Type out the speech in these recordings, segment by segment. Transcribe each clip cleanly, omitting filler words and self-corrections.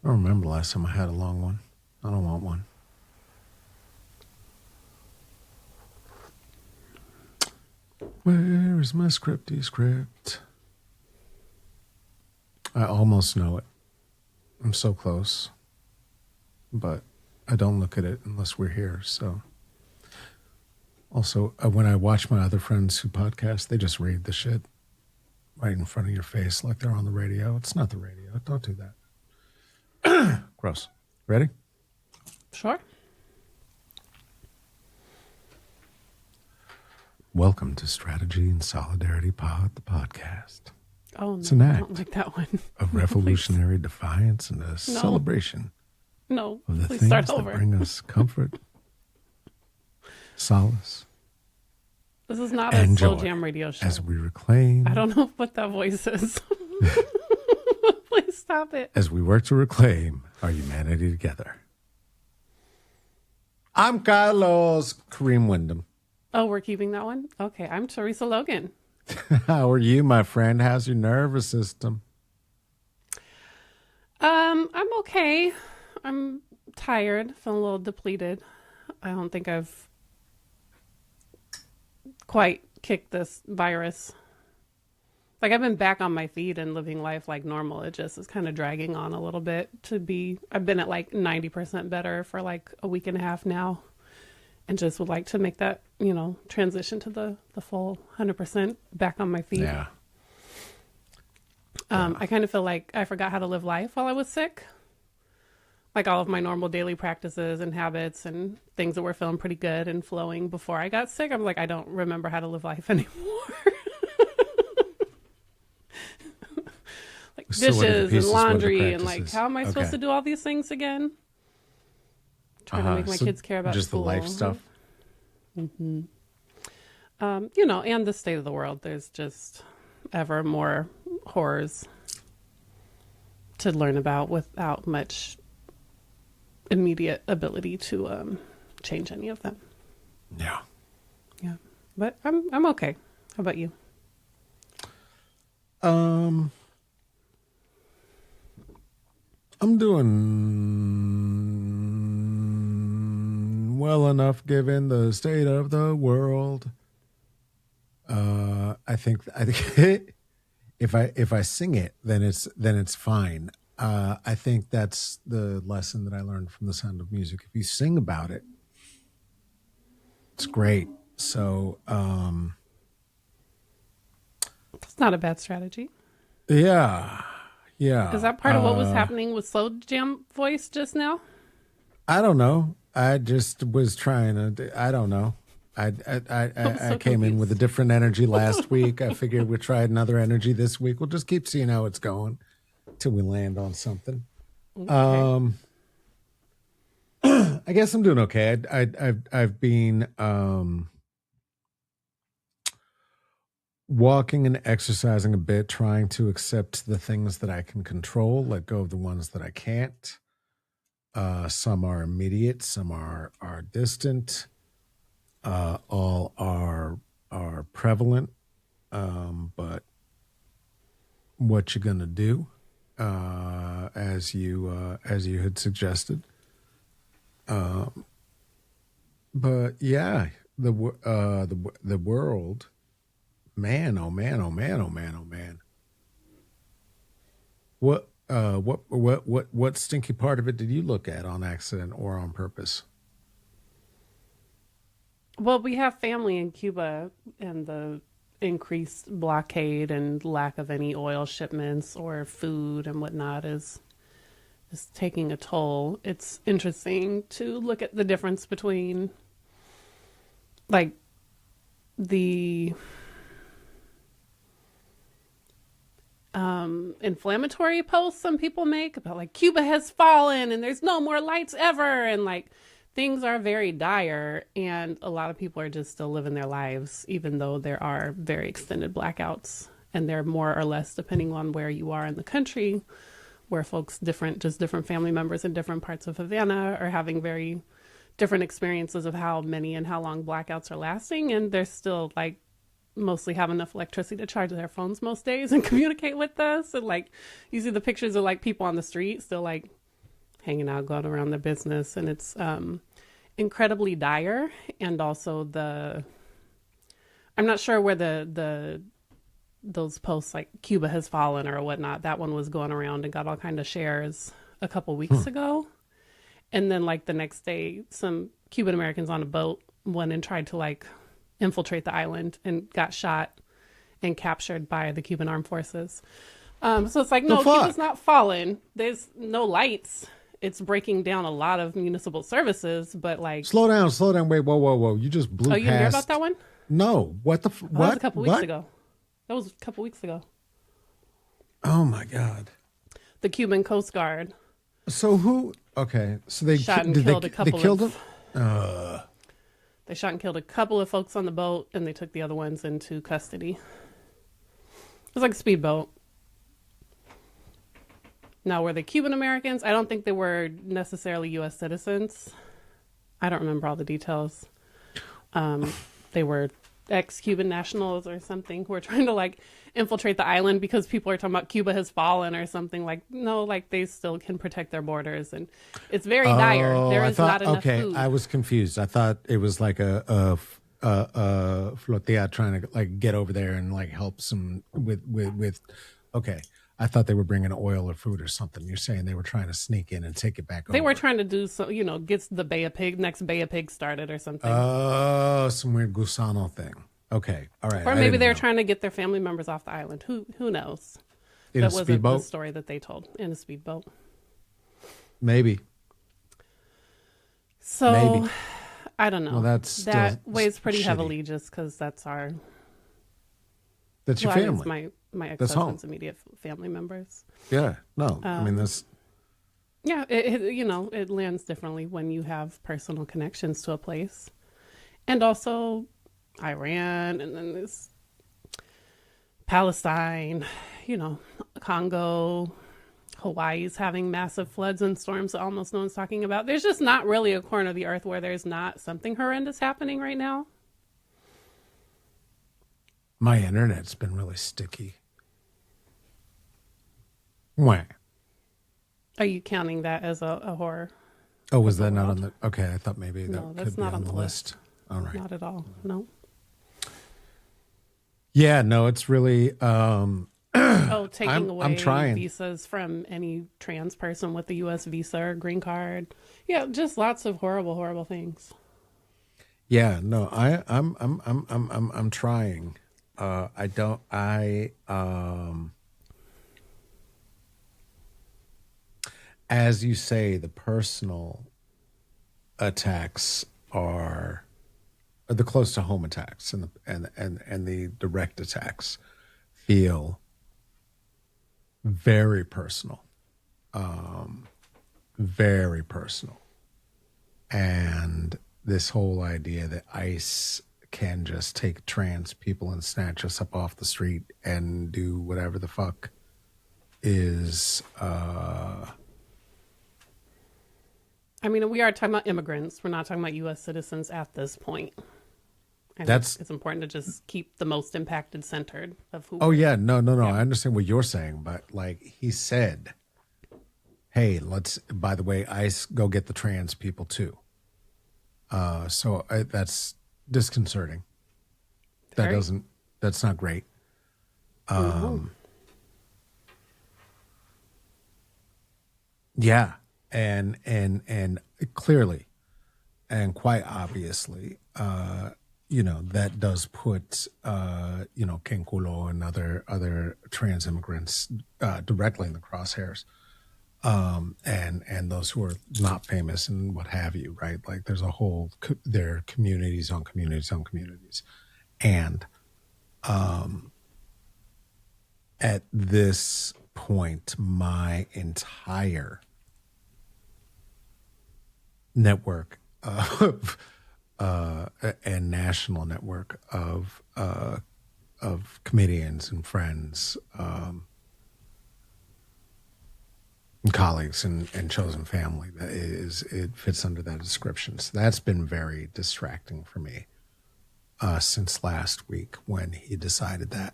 I don't remember the last time I had a long one. I don't want one. Where is my scripty script? I almost know it. I'm so close. But I don't look at it unless we're here, so. Also, when I watch my other friends who podcast, they just read the shit right in front of your face like they're on the radio. It's not the radio. Don't do that. Gross. Ready? Sure. Welcome to Strategy and Solidarity Pod, the podcast. Oh, no, It's an act I don't like that one. of revolutionary defiance and a celebration No, of the please things start that over. bring us comfort, solace, This is not a and slow joy jam radio show. as we reclaim, I don't know what that voice is. Please stop it. as we work to reclaim our humanity together. I'm Carlos Kareem Wyndham. Oh, we're keeping that one? Okay, I'm Teresa Logan. How are you, my friend? How's your nervous system? I'm okay. I'm tired, feeling a little depleted. I don't think I've quite kicked this virus. Like, I've been back on my feet and living life like normal. It just is kind of dragging on a little bit I've been at like 90% better for like a week and a half now. And just would like to make that, transition to the full 100% back on my feet. Yeah. I kind of feel like I forgot how to live life while I was sick. Like all of my normal daily practices and habits and things that were feeling pretty good and flowing before I got sick. I'm like, I don't remember how to live life anymore. Like So what are the dishes and pieces? What are the laundry and like, practices? how am I supposed Okay. to do all these things again? Trying to make my So kids care about just school. the life stuff. And the state of the world. There's just ever more horrors to learn about without much immediate ability to change any of them. Yeah. Yeah, but I'm okay. How about you? I'm doing well enough given the state of the world. I think if I sing it, then it's fine. I think that's the lesson that I learned from The Sound of Music. If you sing about it, it's great. So That's not a bad strategy. yeah. Is that part of what was happening with Slow Jam voice just now? I don't know. I just was trying to. I don't know. I so came in confused. with a different energy last week. I figured we'd try another energy this week. We'll just keep seeing how it's going till we land on something. Okay. I guess I'm doing okay. I've been walking and exercising a bit, trying to accept the things that I can control, let go of the ones that I can't. Some are immediate, some are distant. All are prevalent. But what you gonna do? As you had suggested. But yeah, the world. Man, oh man, oh man, oh man, oh man. What stinky part of it did you look at on accident or on purpose? Well, we have family in Cuba, and the increased blockade and lack of any oil shipments or food and whatnot is taking a toll. It's interesting to look at the difference between like the inflammatory posts some people make about like Cuba has fallen and there's no more lights ever, and like things are very dire, and a lot of people are just still living their lives even though there are very extended blackouts, and they're more or less depending on where you are in the country, where folks different family members in different parts of Havana are having very different experiences of how many and how long blackouts are lasting, and they're still like mostly have enough electricity to charge their phones most days and communicate with us. And like you see the pictures of like people on the street still like hanging out, going around their business, and it's incredibly dire. And also I'm not sure where the those posts like Cuba has fallen or whatnot. That one was going around and got all kind of shares a couple weeks ago. And then like the next day, some Cuban Americans on a boat went and tried to like infiltrate the island and got shot and captured by the Cuban armed forces. So it's like, no, Cuba's not fallen. There's no lights. It's breaking down a lot of municipal services, but like... Slow down. Wait, whoa. You just blew past... Oh, you didn't hear about that one? No. What the... That was a couple weeks ago. Oh, my God. The Cuban Coast Guard. So who... Okay, so they shot and killed a couple they killed of... them? They shot and killed a couple of folks on the boat, and they took the other ones into custody. It was like a speedboat. Now, were they Cuban Americans? I don't think they were necessarily U.S. citizens. I don't remember all the details. They were ex-Cuban nationals or something who are trying to like infiltrate the island because people are talking about Cuba has fallen or something. Like, no, like they still can protect their borders, and it's very dire. There is not enough food. I was confused. I thought it was like a flotilla trying to like get over there and like help some with. Okay, I thought they were bringing oil or food or something. You're saying they were trying to sneak in and take it back over. They were trying to do so, gets the next Bay of Pigs started or something. Oh, some weird gusano thing. Okay, all right. Or maybe they were trying to get their family members off the island. Who knows? That wasn't the story that they told. In a speedboat. Maybe. So, maybe. I don't know. Well, that weighs pretty shitty. heavily just because that's your family. My ex-husband's immediate family members. Yeah. No, I mean, that's... Yeah, it lands differently when you have personal connections to a place. And also Iran, and then this Palestine, Congo, Hawaii's having massive floods and storms that almost no one's talking about. There's just not really a corner of the earth where there's not something horrendous happening right now. My internet's been really sticky. Wah. Are you counting that as a horror? Oh, was that not on the... Okay, I thought maybe No, that that's could be not on the list. All right. Not at all. No. Yeah, no, it's really... taking away I'm trying. visas from any trans person with a U.S. visa or green card. Yeah, just lots of horrible, horrible things. Yeah, no, I'm trying. As you say, the personal attacks are the close to home attacks and the direct attacks feel very personal, very personal. And this whole idea that ICE can just take trans people and snatch us up off the street and do whatever the fuck is... I mean, we are talking about immigrants. We're not talking about U.S. citizens at this point. And it's important to just keep the most impacted centered of who. Oh, yeah. No. Yeah. I understand what you're saying. But like he said, hey, by the way, ICE, go get the trans people too. So that's disconcerting. That's not great. Yeah. And clearly and quite obviously, that does put, Ken Kulo and other trans immigrants directly in the crosshairs. And those who are not famous and what have you, right? Like there's there are communities on communities on communities. And at this point, my entire network of and national network of comedians and friends, and colleagues and chosen family, it fits under that description. So that's been very distracting for me since last week when he decided that.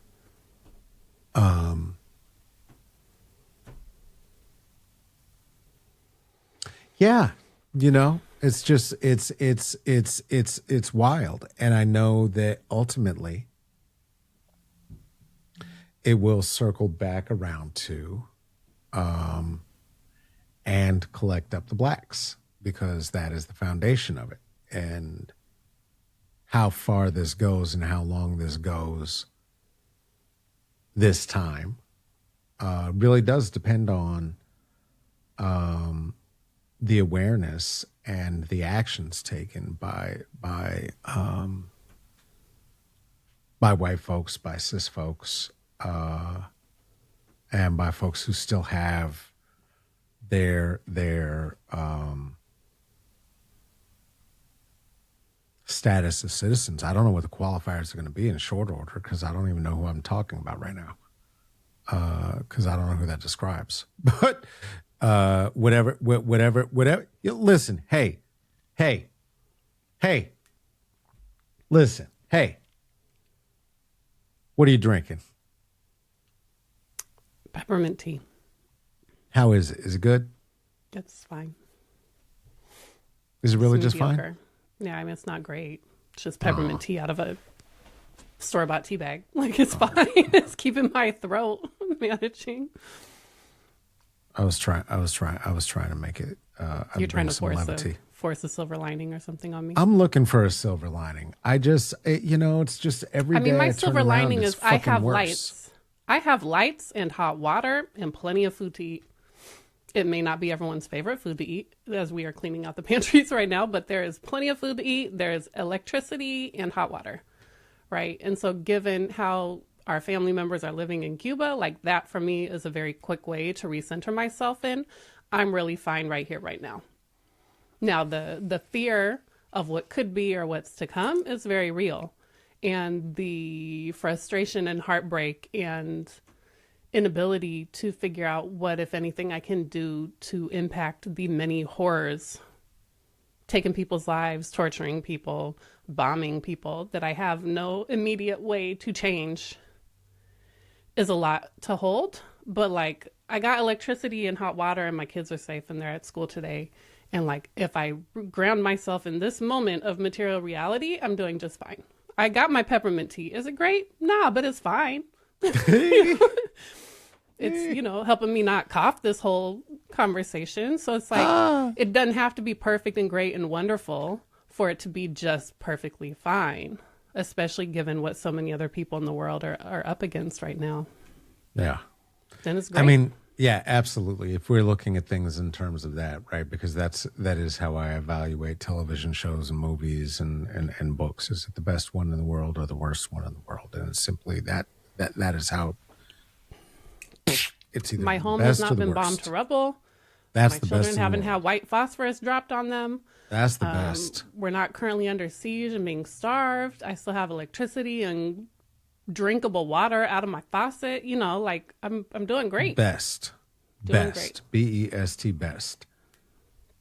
Yeah, it's just it's wild, and I know that ultimately it will circle back around to and collect up the blacks because that is the foundation of it. And how far this goes and how long this goes this time really does depend on the awareness and the actions taken by white folks, by cis folks, and by folks who still have their status as citizens. I don't know what the qualifiers are going to be in short order because I don't even know who I'm talking about right now. Because I don't know who that describes. But whatever. Listen, hey, listen, hey. What are you drinking? Peppermint tea. How is it? Is it good? It's fine. Is it really It's just fine? mediocre. Yeah, I mean, it's not great. It's just peppermint tea out of a store-bought tea bag. Like, it's fine. It's keeping my throat managing. I was trying to make it. You're trying to levity. force a silver lining or something on me. I'm looking for a silver lining. It's just every day. I mean, my turn silver around, lining it's is I fucking have worse. lights. I have lights and hot water and plenty of food to eat. It may not be everyone's favorite food to eat as we are cleaning out the pantries right now, but there is plenty of food to eat. There's electricity and hot water, right? And so given how our family members are living in Cuba, like that for me is a very quick way to recenter myself in. I'm really fine right here, right now. Now, the fear of what could be or what's to come is very real. And the frustration and heartbreak and inability to figure out what, if anything, I can do to impact the many horrors, taking people's lives, torturing people, bombing people that I have no immediate way to change is a lot to hold. But like, I got electricity and hot water and my kids are safe and they're at school today. And like, if I ground myself in this moment of material reality, I'm doing just fine. I got my peppermint tea. Is it great? Nah, but it's fine. It's, helping me not cough this whole conversation. So it's like, it doesn't have to be perfect and great and wonderful for it to be just perfectly fine, especially given what so many other people in the world are up against right now. Yeah. Then it's great. I mean, yeah, absolutely. If we're looking at things in terms of that, right? Because that is how I evaluate television shows and movies and books. Is it the best one in the world or the worst one in the world? And it's simply that is how it's either my the home best has or not the been bombed worst. to rubble. That's My the children best. haven't had white phosphorus dropped on them. That's the best. We're not currently under siege and being starved. I still have electricity and drinkable water out of my faucet. Like I'm doing great. Best. Doing Best. BEST best.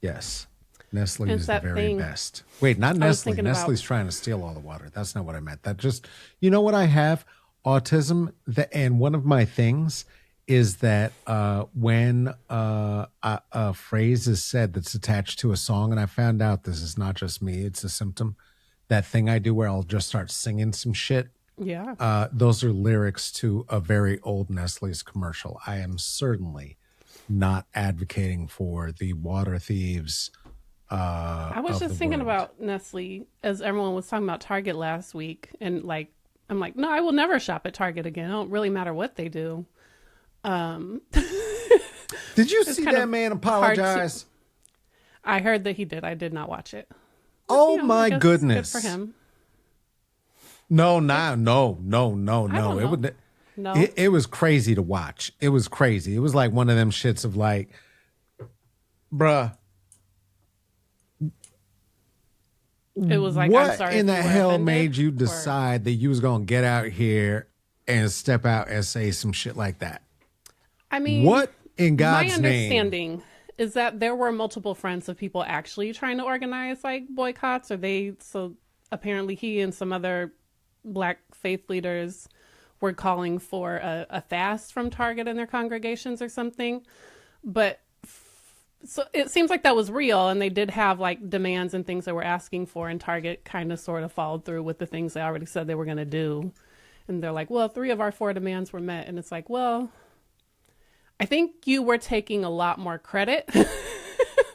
Yes. Nestle It's is the that very thing. best. Wait, not I was Nestle. thinking about- Nestle's trying to steal all the water. That's not what I meant. That just, you know what I have? Autism. And one of my things is that when a phrase is said that's attached to a song, and I found out this is not just me, it's a symptom, that thing I do where I'll just start singing some shit. Yeah. Those are lyrics to a very old Nestle's commercial. I am certainly not advocating for the water thieves. I was just thinking about Nestle as everyone was talking about Target last week. And like, I'm like, no, I will never shop at Target again. It don't really matter what they do. Did you see kind that of man hard to- apologize? I heard that he did. I did not watch it. Oh I my guess it's goodness! Good for him. No. don't It know. would. No. It was crazy to watch. It was crazy. It was like one of them shits of like, bruh. It was like, I'm What sorry in if the you were hell offended, made you or- decide that you was gonna get out here and step out and say some shit like that? I mean, What in God's my name? understanding is that there were multiple fronts of people actually trying to organize like boycotts, so apparently he and some other Black faith leaders were calling for a fast from Target and their congregations or something. But So it seems like that was real, and they did have like demands and things they were asking for, and Target kind of sort of followed through with the things they already said they were going to do. And they're like, well, 3 of our 4 demands were met. And it's like, well, I think you were taking a lot more credit than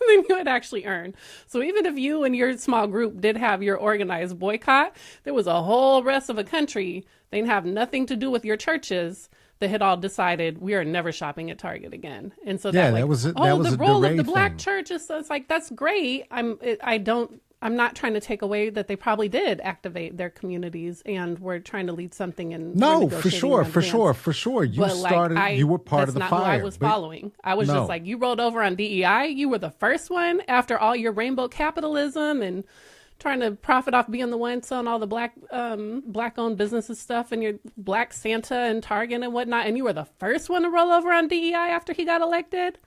you had actually earned. So even if you and your small group did have your organized boycott, there was a whole rest of a country. They didn't have nothing to do with your churches that had all decided we are never shopping at Target again. And so Yeah, that like, that was it. oh, That was the a role of DeRay the black thing. church is so it's like that's great. I'm not trying to take away that they probably did activate their communities and were trying to lead something and were No, for negotiating sure, in for advance. sure, for sure. You But like started. You were part that's of the not fire. who I was but following. I was no, just like, you rolled over on DEI. You were the first one after all your rainbow capitalism and trying to profit off being the one selling all the black owned businesses stuff and your black Santa and Target and whatnot. And you were the first one to roll over on DEI after he got elected.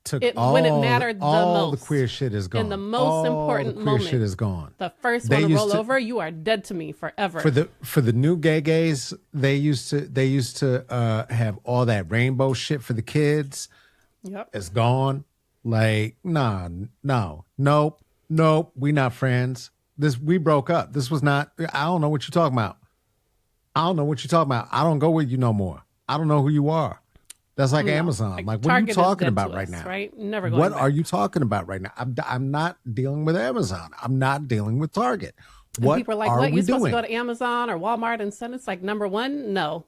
took When it mattered the all most. the queer shit is gone. In the most all important the queer moment. shit is gone. The first They one to used roll to- over, you are dead to me forever. For the new gays, they used to have all that rainbow shit for the kids. Yep. It's gone. Like, nah, no, nope. We not friends. We broke up. This was not. I don't know what you're talking about. I don't know what you're talking about. I don't go with you no more. I don't know who you are. That's like Amazon. Like, what Target are is you talking dead about to right us, now? right? Never going What back. are you talking about right now? I'm not dealing with Amazon. I'm not dealing with Target. What And people are like, are what? we You're supposed doing? to go to Amazon or Walmart and send? It's like, number one, no.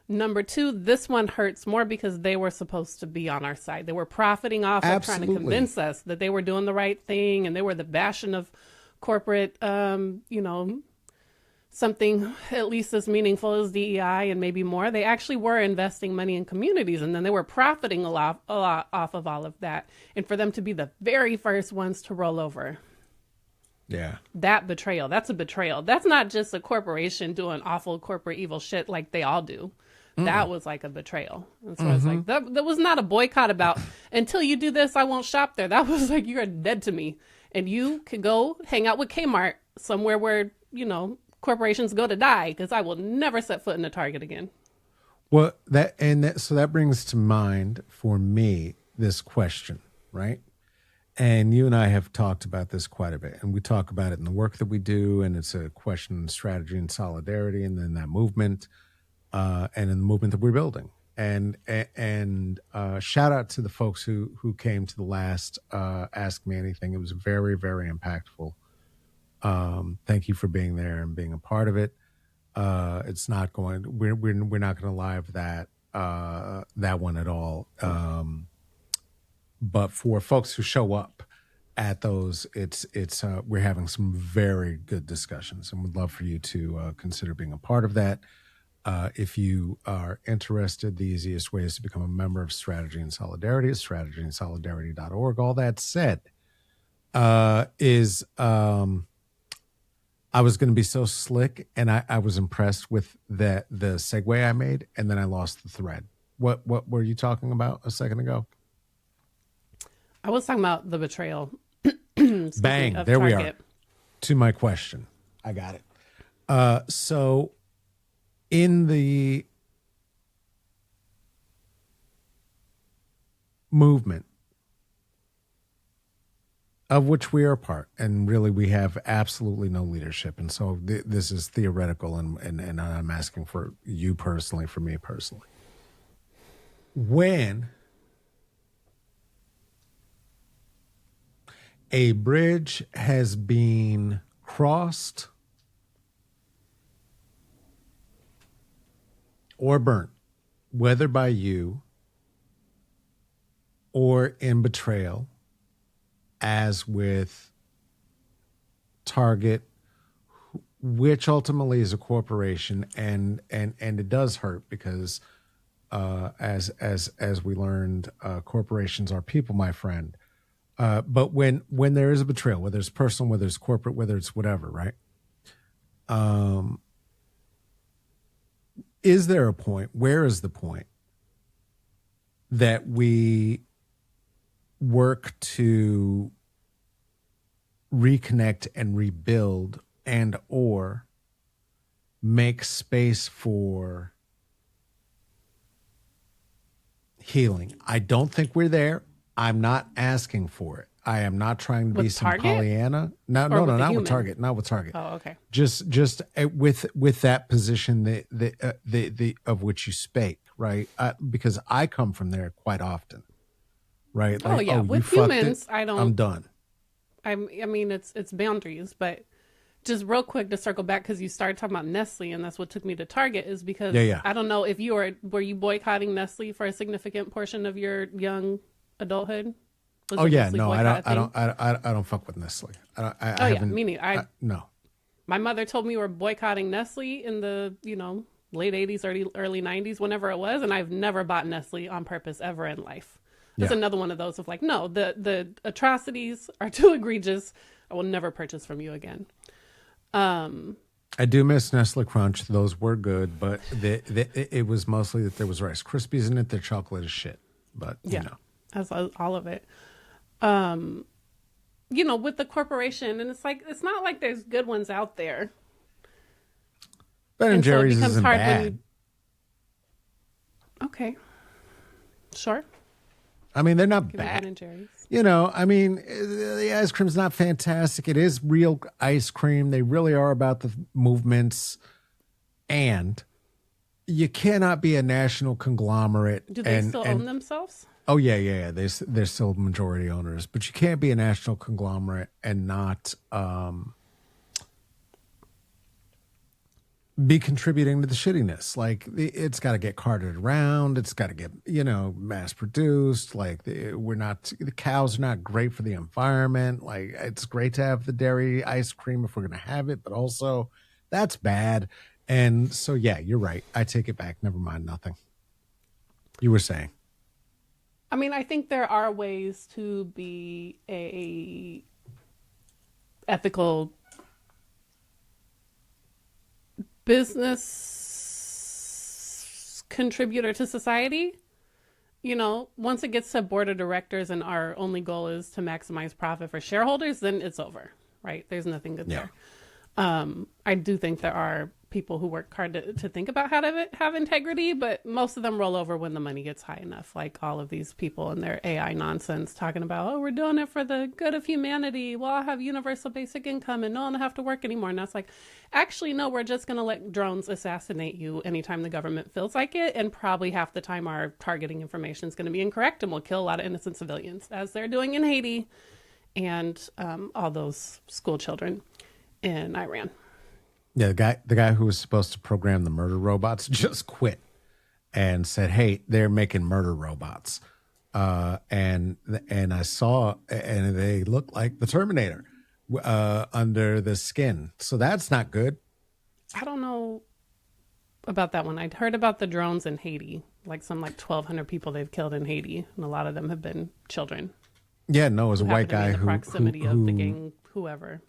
Number two, this one hurts more because they were supposed to be on our side. They were profiting off of trying to Absolutely. convince us that they were doing the right thing, and they were the bastion of corporate, something at least as meaningful as DEI and maybe more. They actually were investing money in communities, and then they were profiting a lot off of all of that. And for them to be the very first ones to roll over, Yeah. that betrayal, that's a betrayal. That's not just a corporation doing awful corporate evil shit like they all do. That was like a betrayal. And so it's like, that was not a boycott about, until you do this, I won't shop there. That was like, you're dead to me. And you could go hang out with Kmart somewhere where, corporations go to die, because I will never set foot in a Target again. Well, so that brings to mind for me this question, right? And you and I have talked about this quite a bit, and we talk about it in the work that we do, and it's a question of strategy and solidarity, and then that movement, and in the movement that we're building. And shout out to the folks who came to the last Ask Me Anything. It was very, very impactful. Thank you for being there and being a part of it. It's not going. We're not going to live that one at all. But for folks who show up at those, it's we're having some very good discussions, and would love for you to consider being a part of that. If you are interested, the easiest way is to become a member of Strategy and Solidarity is strategyandSolidarity.org. All that said, I was going to be so slick, and I was impressed with the segue I made, and then I lost the thread. What were you talking about a second ago? I was talking about the betrayal. Bang, there we are. Target. To my question. I got it. So in the movement of which we are a part, and really we have absolutely no leadership, and so this is theoretical, and I'm asking for you personally, for me personally. When a bridge has been crossed or burnt, whether by you or in betrayal, as with Target, which ultimately is a corporation, and it does hurt because as we learned, corporations are people, my friend. But when there is a betrayal, whether it's personal, whether it's corporate, whether it's whatever, right? Is there a point? Where is the point that we work to reconnect and rebuild, and or make space for healing? I don't think we're there. I'm not asking for it. I am not trying to be With some Target Pollyanna. No, or no, with no, a not human? with Target. Not with Target. Oh, okay. Just with that position, the of which you spake, right? Because I come from there quite often, right? Oh Like, yeah, oh, you with fucked it. humans, I I'm don't. done. I mean, it's boundaries, but just real quick to circle back because you started talking about Nestle, and that's what took me to Target. Is Yeah, because yeah. I don't know if were you boycotting Nestle for a significant portion of your young adulthood? Was Oh the yeah, Nestle no, boycott a thing? I don't fuck with Nestle. I Oh yeah, haven't. me neither. No. My mother told me we were boycotting Nestle in the late '80s, early '90s, whenever it was, and I've never bought Nestle on purpose ever in life. That's Yeah. another one of those of like, no, the atrocities are too egregious. I will never purchase from you again. I do miss Nestle Crunch. Those were good, but it was mostly that there was Rice Krispies in it. Their chocolate is shit, but Yeah, that's all of it. With the corporation, and it's like it's not like there's good ones out there, Ben and and so it Jerry's becomes isn't hard when bad. you. Okay, sure. I mean, they're not Give me Ben bad. and Jerry's. I mean, the ice cream's not fantastic. It is real ice cream. They really are about the movements, and you cannot be a national conglomerate. Do they still own themselves? Oh yeah, yeah, yeah. They're still majority owners, but you can't be a national conglomerate and not be contributing to the shittiness. Like it's got to get carted around. It's got to get mass produced. Like the cows are not great for the environment. Like it's great to have the dairy ice cream if we're gonna have it, but also that's bad. And so yeah, you're right. I take it back. Never mind. Nothing. You were saying. I mean, I think there are ways to be a ethical business contributor to society. Once it gets to board of directors and our only goal is to maximize profit for shareholders, then it's over, right? There's nothing good there. I do think there are people who work hard to think about how to have integrity, but most of them roll over when the money gets high enough. Like all of these people and their AI nonsense talking about, oh, we're doing it for the good of humanity. Well, I'll have universal basic income and no one will have to work anymore. And that's like, actually, no, we're just going to let drones assassinate you anytime the government feels like it. And probably half the time our targeting information is going to be incorrect and we'll kill a lot of innocent civilians, as they're doing in Haiti and all those school children in Iran. Yeah, the guy who was supposed to program the murder robots just quit and said, "Hey, they're making murder robots," and I saw, and they look like the Terminator under the skin. So that's not good. I don't know about that one. I'd heard about the drones in Haiti, like 1,200 people they've killed in Haiti, and a lot of them have been children. Yeah, no, it was a Who white happen to be guy in the who proximity of the gang, whoever.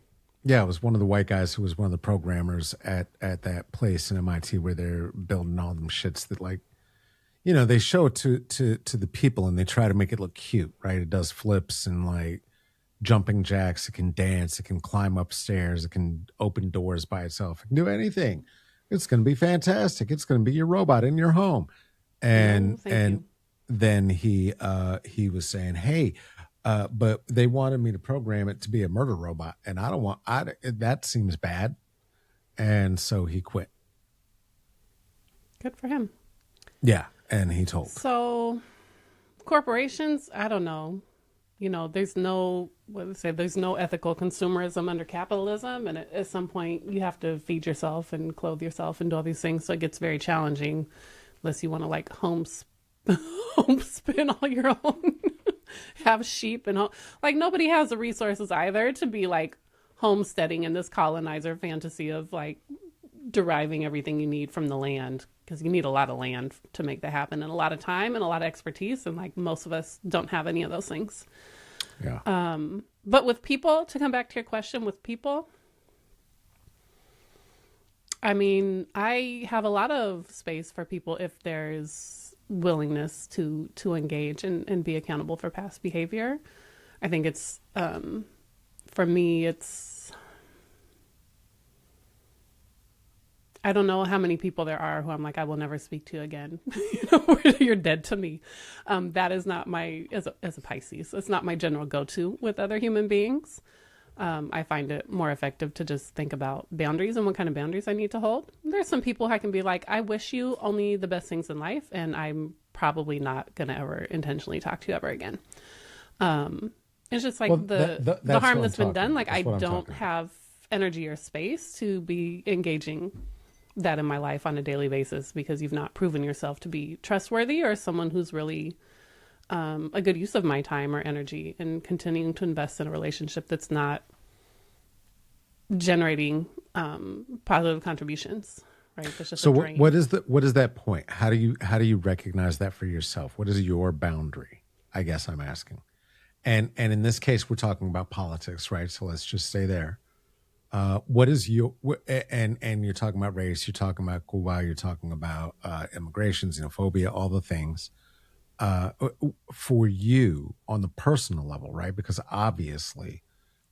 Yeah, it was one of the white guys who was one of the programmers at that place in MIT where they're building all them shits that they show it to the people and they try to make it look cute, right? It does flips and like jumping jacks. It can dance. It can climb upstairs. It can open doors by itself. It can do anything. It's going to be fantastic. It's going to be your robot in your home. And then he was saying, hey. But they wanted me to program it to be a murder robot, and I don't want. That seems bad, and so he quit. Good for him. Yeah, and he told. So, corporations, I don't know. There's no there's no ethical consumerism under capitalism, and at some point you have to feed yourself and clothe yourself and do all these things. So it gets very challenging, unless you want to like homespin all your own. Have sheep and like nobody has the resources either to be like homesteading in this colonizer fantasy of like deriving everything you need from the land, because you need a lot of land to make that happen and a lot of time and a lot of expertise, and like most of us don't have any of those things. Yeah. But with people, to come back to your question, with people, I mean, I have a lot of space for people if there's willingness to engage and be accountable for past behavior. I think it's for me I don't know how many people there are who I'm like, I will never speak to again. You know, you're dead to me. That is not my, as a Pisces, it's not my general go-to with other human beings. I find it more effective to just think about boundaries and what kind of boundaries I need to hold. There's some people I can be like, I wish you only the best things in life, and I'm probably not going to ever intentionally talk to you ever again. It's just like the harm that's been done. Like I don't have energy or space to be engaging that in my life on a daily basis because you've not proven yourself to be trustworthy or someone who's really a good use of my time or energy, and continuing to invest in a relationship that's not generating positive contributions. Right. That's just so what is that point? How do you recognize that for yourself? What is your boundary? I guess I'm asking. And in this case, we're talking about politics, right? So let's just stay there. What is your and you're talking about race, you're talking about Cuba, you're talking about immigration, xenophobia, all the things. For you on the personal level, right? Because obviously,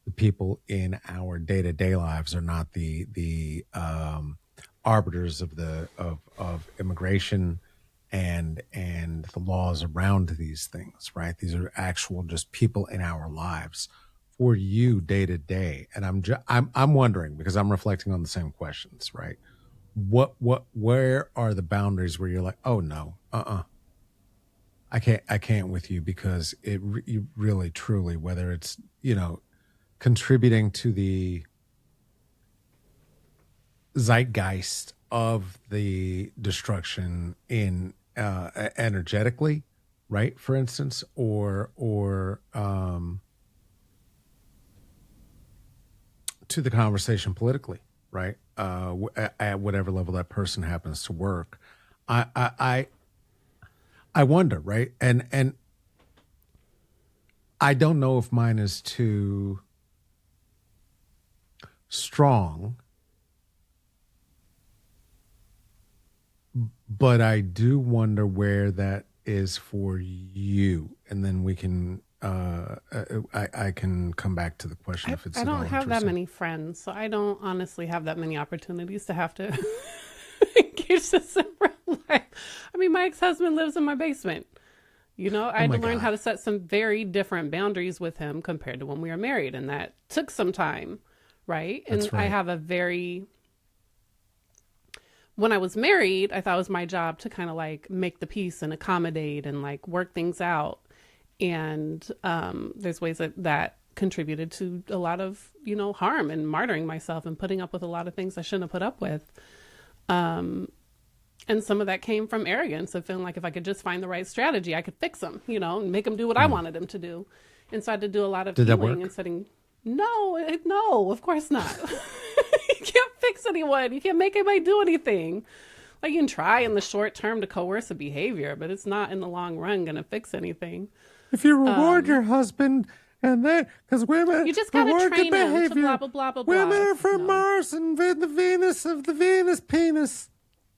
the people in our day-to-day lives are not the arbiters of immigration and the laws around these things, right? These are actual just people in our lives. For you, day to day, and I'm wondering because I'm reflecting on the same questions, right? Where are the boundaries where you're like, oh no, I can't with you because you really truly, whether it's contributing to the zeitgeist of the destruction in energetically, right? For instance, or to the conversation politically, right? At whatever level that person happens to work, I wonder, right? And I don't know if mine is too strong, but I do wonder where that is for you, and then we can. I can come back to the question if it's. I don't have that many friends, so I don't honestly have that many opportunities to have to engage this in real life. I mean, my ex-husband lives in my basement. I had to learn how to set some very different boundaries with him compared to when we were married, and that took some time, right? And I have when I was married, I thought it was my job to kind of like make the peace and accommodate and like work things out. And there's ways that contributed to a lot of, harm and martyring myself and putting up with a lot of things I shouldn't have put up with. And some of that came from arrogance of feeling like if I could just find the right strategy, I could fix them, and make them do what I wanted them to do. And so I had to do a lot of healing and setting. No, of course not. You can't fix anyone. You can't make anybody do anything. Like you can try in the short term to coerce a behavior, but it's not in the long run going to fix anything. If you reward your husband and then, because women, you just gotta train him to blah blah blah blah blah. Women are from Mars and the Venus of the Venus penis.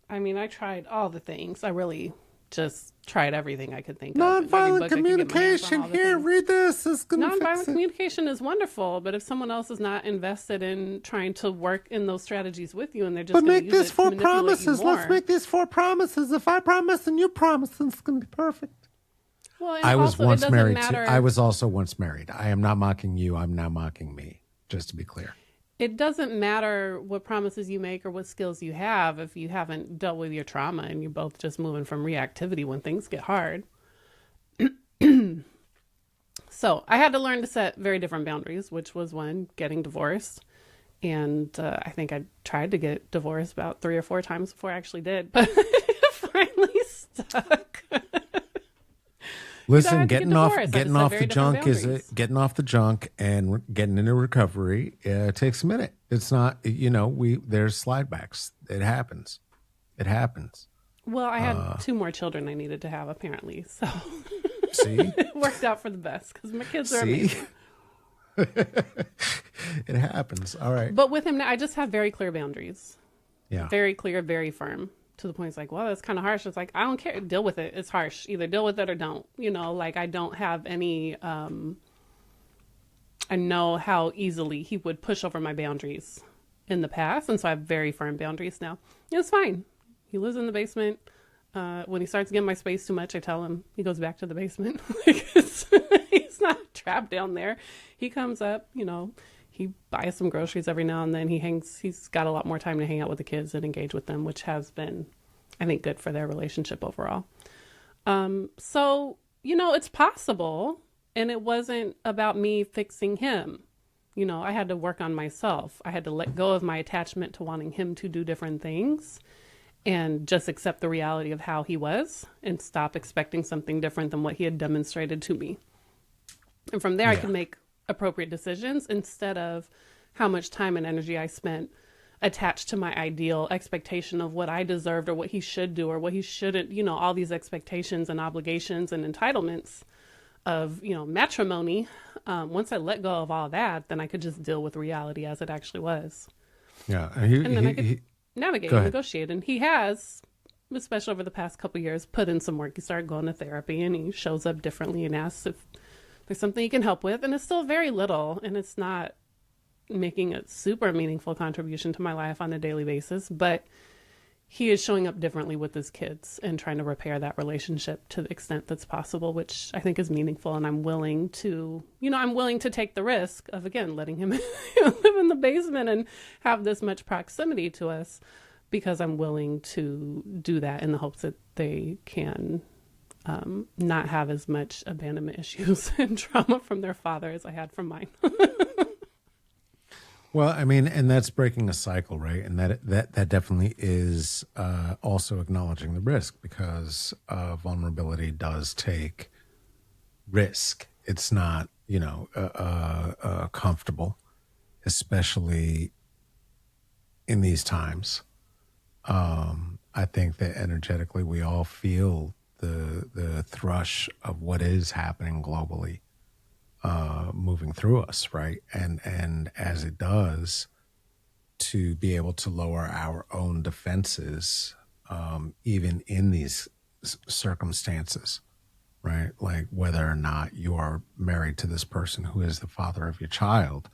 I mean, I tried all the things. I really just tried everything I could think of. Nonviolent communication. Here, read this. Nonviolent communication is wonderful, but if someone else is not invested in trying to work in those strategies with you, and they're just going to use it to manipulate you more. Let's make these 4 promises. If I promise and you promise, then it's going to be perfect. Well, I was once married. I was also once married. I am not mocking you. I'm now mocking me. Just to be clear. It doesn't matter what promises you make or what skills you have if you haven't dealt with your trauma and you're both just moving from reactivity when things get hard. So I had to learn to set very different boundaries, which was one, getting divorced. And I think I tried to get divorced about 3 or 4 times before I actually did, but finally stuck. Listen, getting off the junk and getting into recovery takes a minute. It's not, there's slide backs. It happens. Well, I had 2 more children I needed to have apparently, so see, it worked out for the best because my kids are amazing. It happens. All right. But with him now, I just have very clear boundaries. Yeah. Very clear, very firm. To the point it's like, well, that's kind of harsh. It's like, I don't care. Deal with it. It's harsh. Either deal with it or don't. I don't have any, I know how easily he would push over my boundaries in the past. And so I have very firm boundaries now. It's fine. He lives in the basement. When he starts getting my space too much, I tell him he goes back to the basement. He's not trapped down there. He comes up, he buys some groceries every now and then. He's got a lot more time to hang out with the kids and engage with them, which has been, I think, good for their relationship overall. So, it's possible. And it wasn't about me fixing him. I had to work on myself. I had to let go of my attachment to wanting him to do different things and just accept the reality of how he was and stop expecting something different than what he had demonstrated to me. And from there, I could make appropriate decisions instead of how much time and energy I spent attached to my ideal expectation of what I deserved or what he should do or what he shouldn't, all these expectations and obligations and entitlements of, matrimony. Once I let go of all that, then I could just deal with reality as it actually was. Yeah. And then I could navigate and negotiate. And he has, especially over the past couple of years, put in some work. He started going to therapy and he shows up differently and asks if there's something he can help with. And it's still very little and it's not making a super meaningful contribution to my life on a daily basis, but he is showing up differently with his kids and trying to repair that relationship to the extent that's possible, which I think is meaningful. And I'm willing to, take the risk of, again, letting him live in the basement and have this much proximity to us because I'm willing to do that in the hopes that they can not have as much abandonment issues and trauma from their father as I had from mine. Well, I mean, and that's breaking a cycle, right? And that definitely is also acknowledging the risk because vulnerability does take risk. It's not, comfortable, especially in these times. I think that energetically we all feel the thrush of what is happening globally. Moving through us, right? And as it does, to be able to lower our own defenses, even in these circumstances, right? Like whether or not you are married to this person who is the father of your child,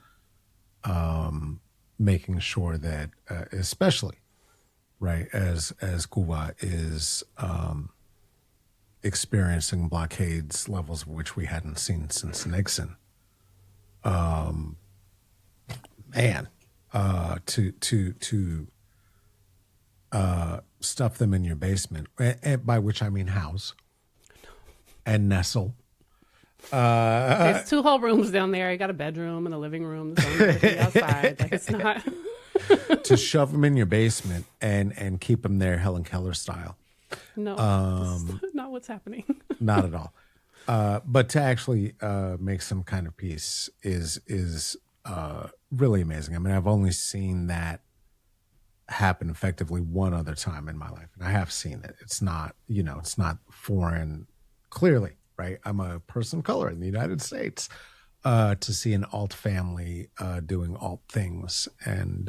making sure that, especially, right, as Cuba is experiencing blockades levels of which we hadn't seen since Nixon. To stuff them in your basement, and by which I mean house and nestle. There's 2 whole rooms down there. I got a bedroom and a living room. There's outside. Like it's not to shove them in your basement and keep them there, Helen Keller style. No, that's not what's happening. Not at all. But to actually make some kind of peace is really amazing. I mean, I've only seen that happen effectively one other time in my life, and I have seen it. It's not, it's not foreign. Clearly, right? I'm a person of color in the United States. To see an alt family doing alt things, and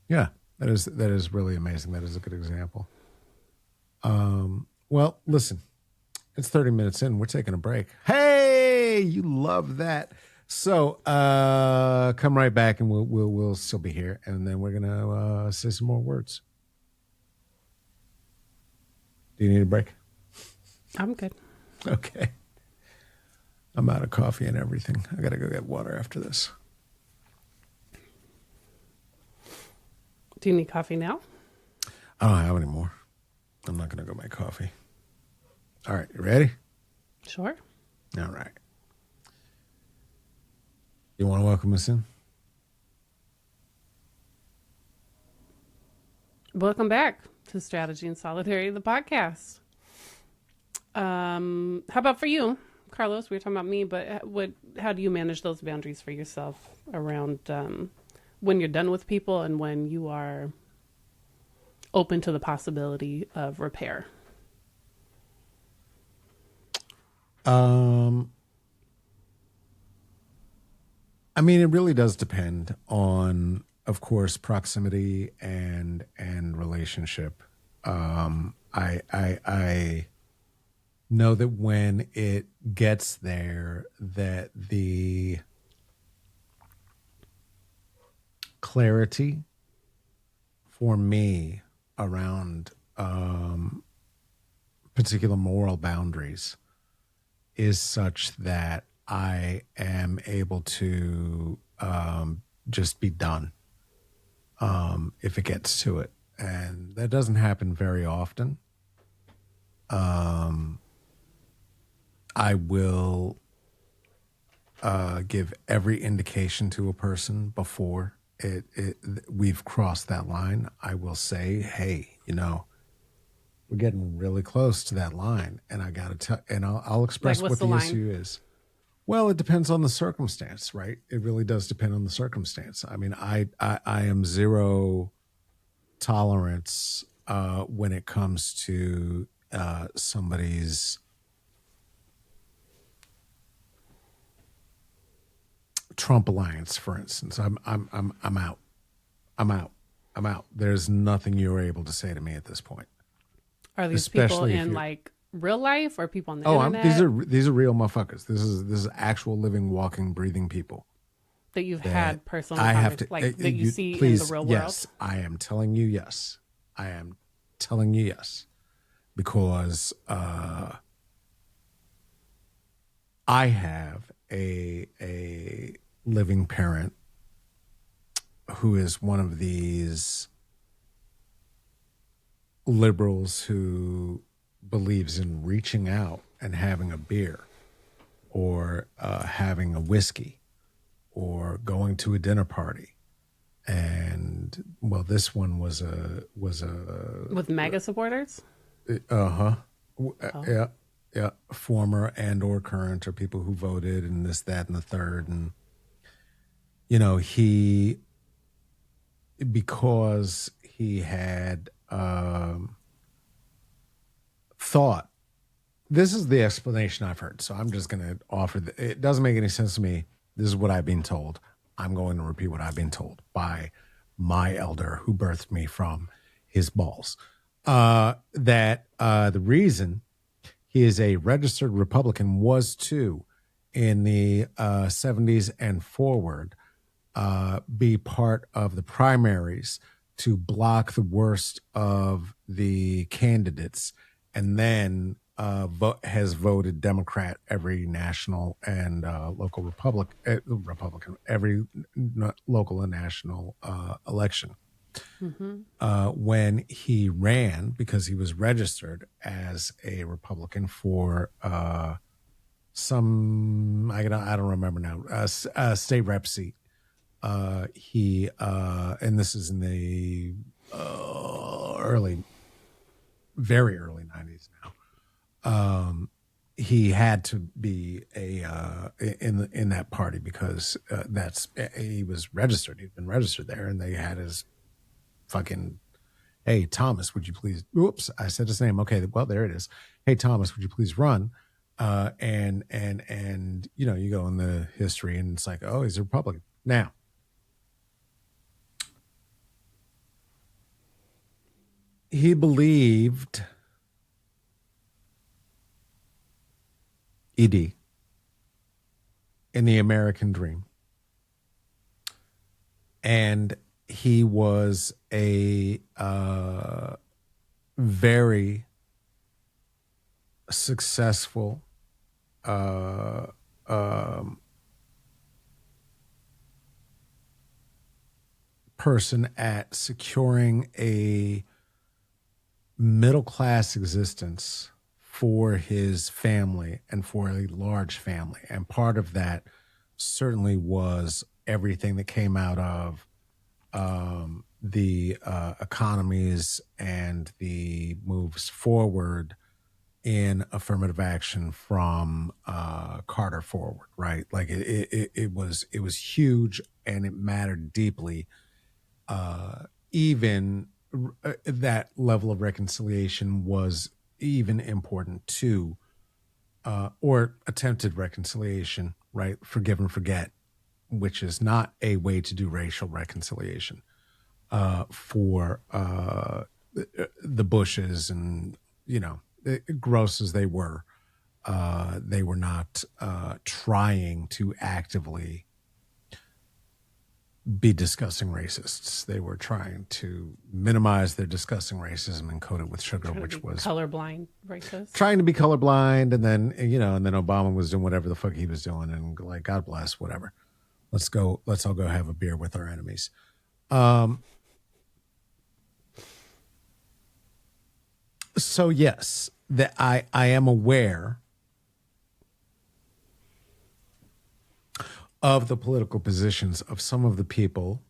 that is really amazing. That is a good example. Well, listen, it's 30 minutes in. We're taking a break. Hey, you love that. So, come right back and we'll still be here. And then we're going to, say some more words. Do you need a break? I'm good. Okay. I'm out of coffee and everything. I got to go get water after this. Do you need coffee now? I don't have any more. I'm not going to go make coffee. All right. You ready? Sure. All right. You want to welcome us in? Welcome back to Strategy and Solidarity, the podcast. How about for you, Carlos? We were talking about me, but how do you manage those boundaries for yourself around when you're done with people and when you are open to the possibility of repair? I mean, it really does depend on, of course, proximity and relationship. I know that when it gets there, that the clarity for me around particular moral boundaries is such that I am able to just be done if it gets to it. And that doesn't happen very often. I will give every indication to a person before we've crossed that line. I will say, hey, we're getting really close to that line, and I got to tell, and I'll Like, express what's what the the line? issue is. Well, it depends on the circumstance, right? It really does depend on the circumstance. I mean, I am zero tolerance when it comes to somebody's Trump alliance, for instance. I'm out. I'm out. I'm out. There's nothing you're able to say to me at this point, Are these people especially if in you're. like real life or people on the Oh, internet these are real motherfuckers. This is actual living, walking, breathing people that you've that had personal I have conversations, to. like that you You see in the please, real world? yes, I am telling you yes. I am telling you yes because I have a living parent who is one of these liberals who believes in reaching out and having a beer or having a whiskey or going to a dinner party. And well, this one was a With MAGA supporters? uh-huh Oh. yeah, former and or current, or people who voted and this, that, and the third. And he, because he had thought, this is the explanation I've heard, so I'm just going to offer it doesn't make any sense to me. This is what I've been told. I'm going to repeat what I've been told by my elder who birthed me from his balls. That the reason he is a registered Republican was to, in the 70s and forward, be part of the primaries to block the worst of the candidates, and then has voted Democrat every national and local Republican every local and national election. When he ran, because he was registered as a Republican for some, I don't remember now, state rep seat. He and this is in the very early 90s now. He had to be in that party because he was registered. He'd been registered there, and they had his fucking, hey Thomas, would you please? Oops, I said his name. Okay, well there it is. Hey Thomas, would you please run? And you go in the history, and it's like, oh, he's a Republican now. He believed in the American dream. And he was a very successful person at securing a middle class existence for his family and for a large family. And part of that certainly was everything that came out of the economies and the moves forward in affirmative action from Carter forward, right? Like it was huge, and it mattered deeply. Even that level of reconciliation was even important too, or attempted reconciliation, right? Forgive and forget, which is not a way to do racial reconciliation for the Bushes, and gross as they were not trying to actively be discussing racists. They were trying to minimize their discussing racism and coat it with sugar, Trying to which be was colorblind racist. trying to be colorblind. And then, and then Obama was doing whatever the fuck he was doing. And like, God bless, whatever. Let's all go have a beer with our enemies. So yes, that I am aware of the political positions of some of the people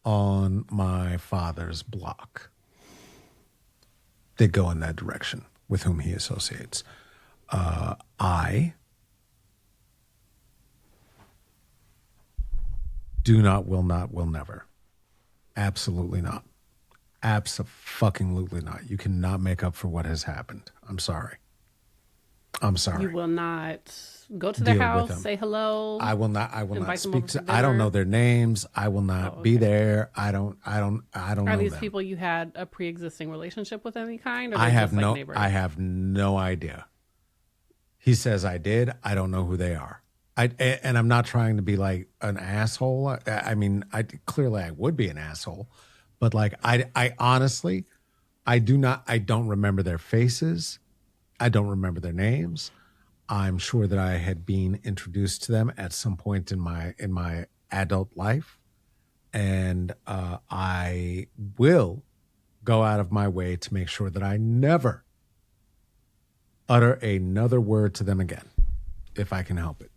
on my father's block that go in that direction with whom he associates. I do not, will not, will never. Absolutely not. Abso-fucking-lutely not. You cannot make up for what has happened. I'm sorry. You will not go to their Deal with house, them. say hello. I will not Invite them speak over to. for I don't dinner. know their names. I will not be there. I don't Are know these them. people you had a pre-existing relationship with any kind? Or I they're have just like no. neighbors? I have no idea. He says I did. I don't know who they are. And I'm not trying to be like an asshole. I mean, clearly I would be an asshole, but like I honestly, I don't remember their faces. I don't remember their names. I'm sure that I had been introduced to them at some point in my adult life, and I will go out of my way to make sure that I never utter another word to them again, if I can help it.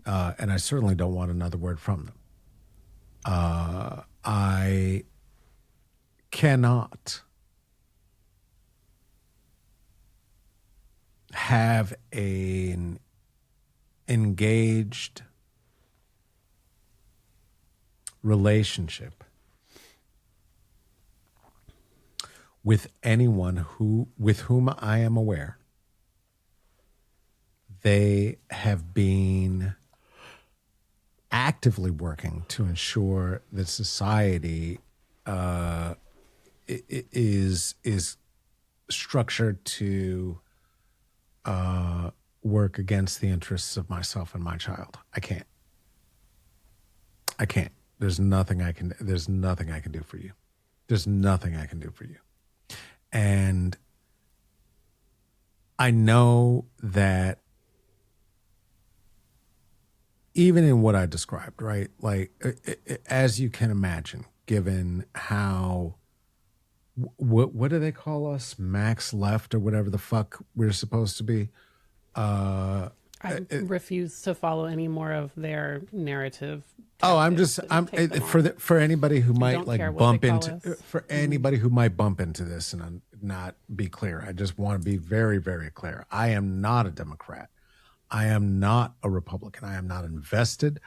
And I certainly don't want another word from them. I cannot have an engaged relationship with anyone with whom I am aware they have been actively working to ensure that society is structured to work against the interests of myself and my child. I can't. There's nothing I can do for you. There's nothing I can do for you. And I know that even in what I described, right? Like, as you can imagine, given how, what do they call us? Max left or whatever the fuck we're supposed to be. I refuse to follow any more of their narrative. I'm tactics that take them on. for anybody who might don't care like what bump they call into us. for anybody who might bump into this and not be clear. I just want to be very, very clear. I am not a Democrat. I am not a Republican. I am not invested.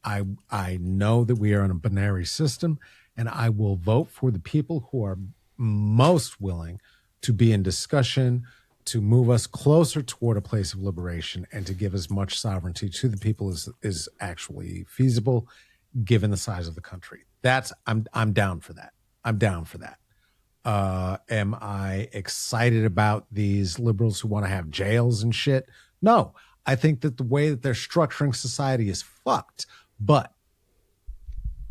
I know that we are in a binary system, and I will vote for the people who are most willing to be in discussion, to move us closer toward a place of liberation, and to give as much sovereignty to the people as is actually feasible, given the size of the country. I'm down for that. I'm down for that. Am I excited about these liberals who want to have jails and shit? No. I think that the way that they're structuring society is fucked, but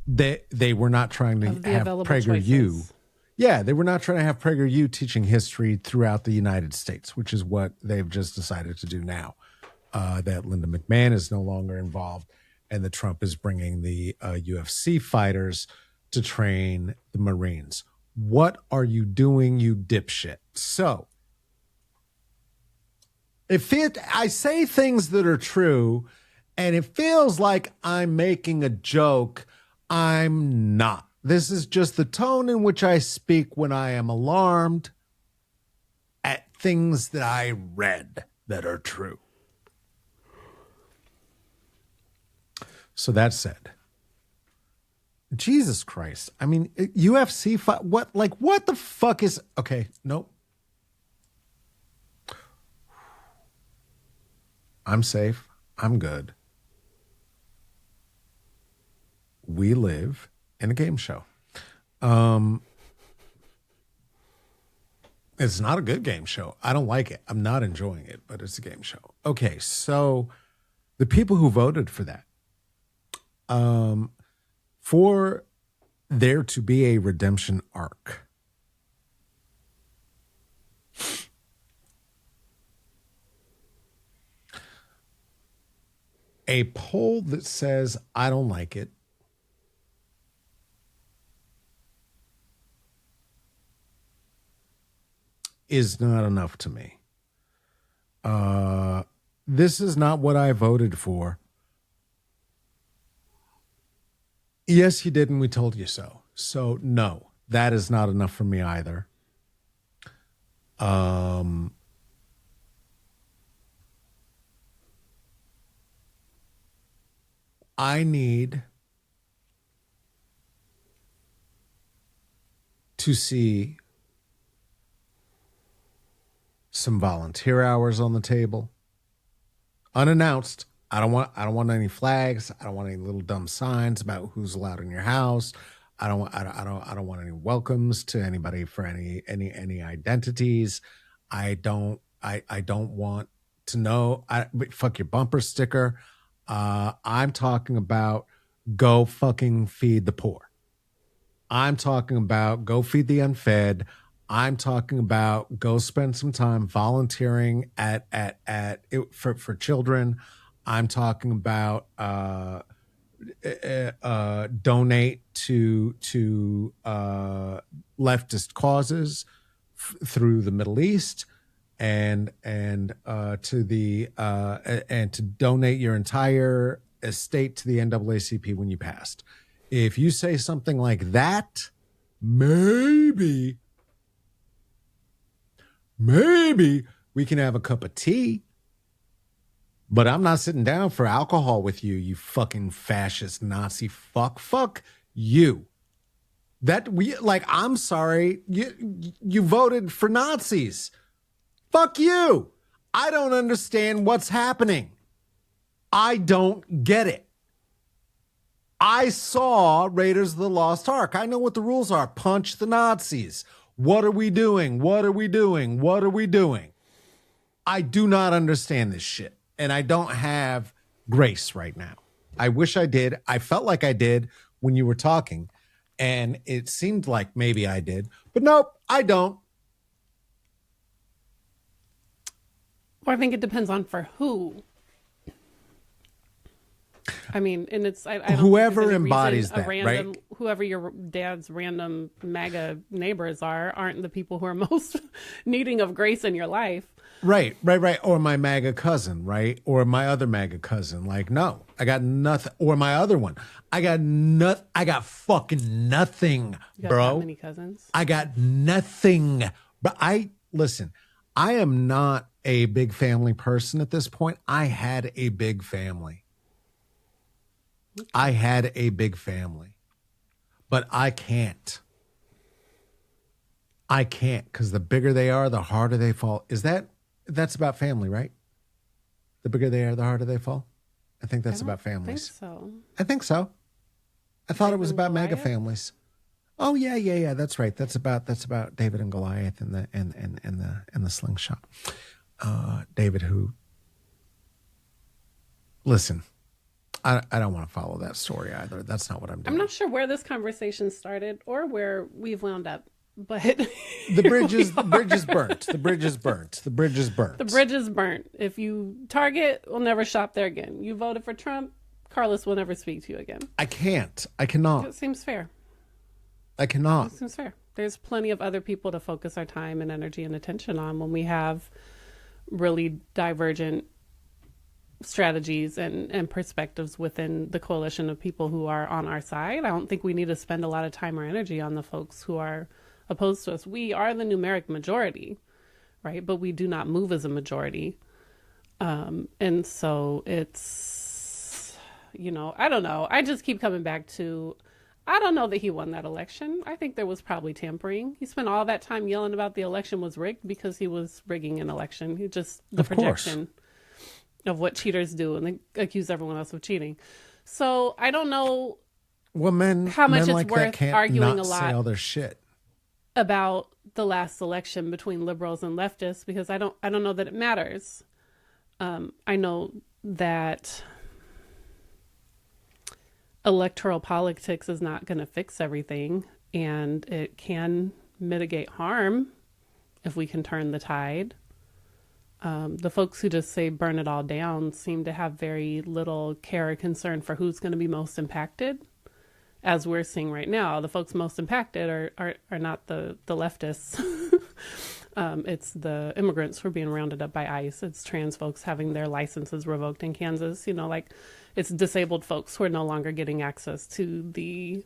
they were not trying to Of the have available PragerU. choices. Yeah, they were not trying to have PragerU teaching history throughout the United States, which is what they've just decided to do now. That Linda McMahon is no longer involved, and that Trump is bringing the UFC fighters to train the Marines. What are you doing, you dipshit? So, I say things that are true, and it feels like I'm making a joke. I'm not. This is just the tone in which I speak when I am alarmed at things that I read that are true. So that said, Jesus Christ. I mean, UFC fight. What the fuck is okay? Nope. I'm safe. I'm good. We live in a game show. It's not a good game show. I don't like it. I'm not enjoying it, but it's a game show. Okay, so the people who voted for that, for there to be a redemption arc, a poll that says, I don't like it, is not enough to me. This is not what I voted for. Yes, you did, and we told you so. So, no, that is not enough for me either. I need to see some volunteer hours on the table, unannounced. I don't want any flags. I don't want any little dumb signs about who's allowed in your house. I don't want any welcomes to anybody for any identities. I don't want to know. Fuck your bumper sticker. I'm talking about go fucking feed the poor. I'm talking about go feed the unfed. I'm talking about go spend some time volunteering for children. I'm talking about donate to leftist causes through the Middle East, and to donate your entire estate to the NAACP when you passed. If you say something like that, maybe we can have a cup of tea. But I'm not sitting down for alcohol with you, you fucking fascist Nazi fuck. Fuck you. I'm sorry, you voted for Nazis. Fuck you. I don't understand what's happening. I don't get it. I saw Raiders of the Lost Ark. I know what the rules are. Punch the Nazis. What are we doing? What are we doing? What are we doing? I do not understand this shit. And I don't have grace right now. I wish I did. I felt like I did when you were talking. And it seemed like maybe I did. But nope, I don't. Well, I think it depends on for who. I mean, and it's I don't whoever think there's any embodies reason that, random, right? Whoever your dad's random MAGA neighbors aren't the people who are most needing of grace in your life. Right. Or my MAGA cousin, right? Or my other MAGA cousin. Like, no, I got nothing. Or my other one. I got fucking nothing, You got bro. that many cousins? I got nothing. But listen, I am not a big family person at this point. I had a big family. But I can't. Because the bigger they are, the harder they fall. That's about family, right? The bigger they are, the harder they fall. I think that's about families. I think so. I thought it was about mega families. Oh yeah. That's right. That's about David and Goliath and the slingshot. David, who? Listen, I don't want to follow that story either. That's not what I'm doing. I'm not sure where this conversation started or where we've wound up, but the bridge is burnt. The bridge is burnt. The bridge is burnt. The bridge is burnt. If you Target, will never shop there again. You voted for Trump, Carlos will never speak to you again. I can't. I cannot. It seems fair. I cannot. It seems fair. There's plenty of other people to focus our time and energy and attention on when we have really divergent strategies and perspectives within the coalition of people who are on our side. I don't think we need to spend a lot of time or energy on the folks who are opposed to us. We are the numeric majority, right? But we do not move as a majority. And so it's, I don't know. I just keep coming back to, I don't know that he won that election. I think there was probably tampering. He spent all that time yelling about the election was rigged because he was rigging an election. He just, the projection of what cheaters do, and they accuse everyone else of cheating. So I don't know how much it's worth arguing a lot say all their shit about the last election between liberals and leftists, because I don't know that it matters. I know that electoral politics is not going to fix everything, and it can mitigate harm if we can turn the tide. The folks who just say burn it all down seem to have very little care or concern for who's going to be most impacted. As we're seeing right now, the folks most impacted are not the leftists. It's the immigrants who are being rounded up by ICE. It's trans folks having their licenses revoked in Kansas. Like it's disabled folks who are no longer getting access to the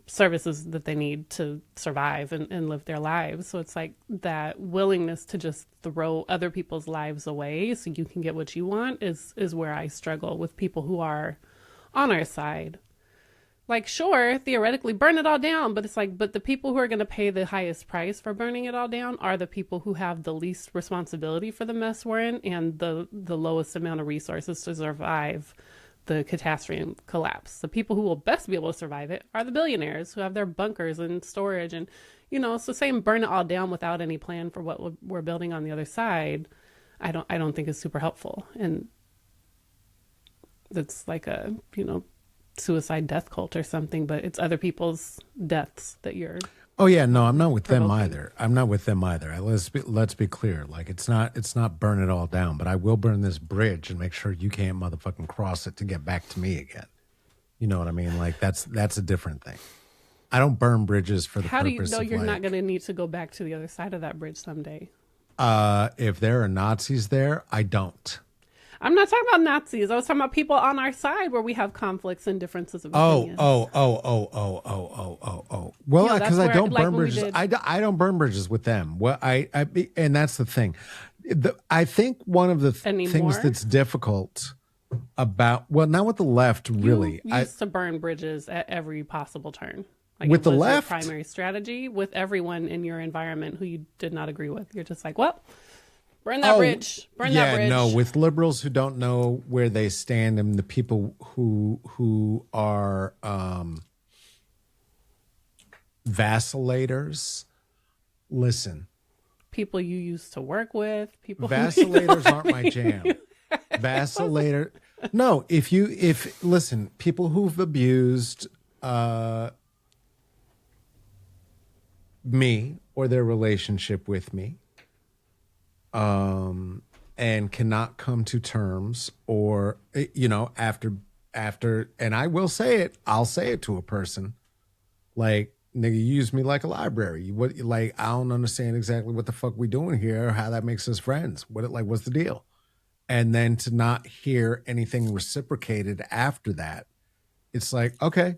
services that they need to survive and live their lives. So it's like that willingness to just throw other people's lives away so you can get what you want is where I struggle with people who are on our side. Like, sure, theoretically, burn it all down, but it's like, but the people who are going to pay the highest price for burning it all down are the people who have the least responsibility for the mess we're in and the lowest amount of resources to survive the catastrophe and collapse. The people who will best be able to survive it are the billionaires who have their bunkers and storage. And, so saying burn it all down without any plan for what we're building on the other side, I don't think is super helpful. And it's like a, suicide death cult or something, but it's other people's deaths that you're. Oh yeah, no, I'm not with them provoking. either. I'm not with them either. Let's be clear. Like it's not burn it all down, but I will burn this bridge and make sure you can't motherfucking cross it to get back to me again. You know what I mean? Like that's a different thing. I don't burn bridges for the How do you purpose know of you're like, not going to need to go back to the other side of that bridge someday? if there are Nazis there, I don't. I'm not talking about Nazis. I was talking about people on our side where we have conflicts and differences of opinions. Oh. Well, That's because I where, don't like, burn when we bridges. did. I don't burn bridges with them. Well, and that's the thing. I think one of the things Anymore? that's difficult about, well, not with the left, really. You used to burn bridges at every possible turn. Like With it the was left? your primary strategy with everyone in your environment who you did not agree with. You're just like, well, burn that bridge. Burn that bridge. No, with liberals who don't know where they stand and the people who are vacillators. Listen, People you used to work with. People vacillators aren't my jam. Vacillator. No, listen, people who've abused me or their relationship with me, and cannot come to terms, or after, and I will say it, I'll say it to a person, like, nigga, you use me like a library. Like, I don't understand exactly what the fuck we doing here, or how that makes us friends. What's the deal? And then to not hear anything reciprocated after that, it's like, okay,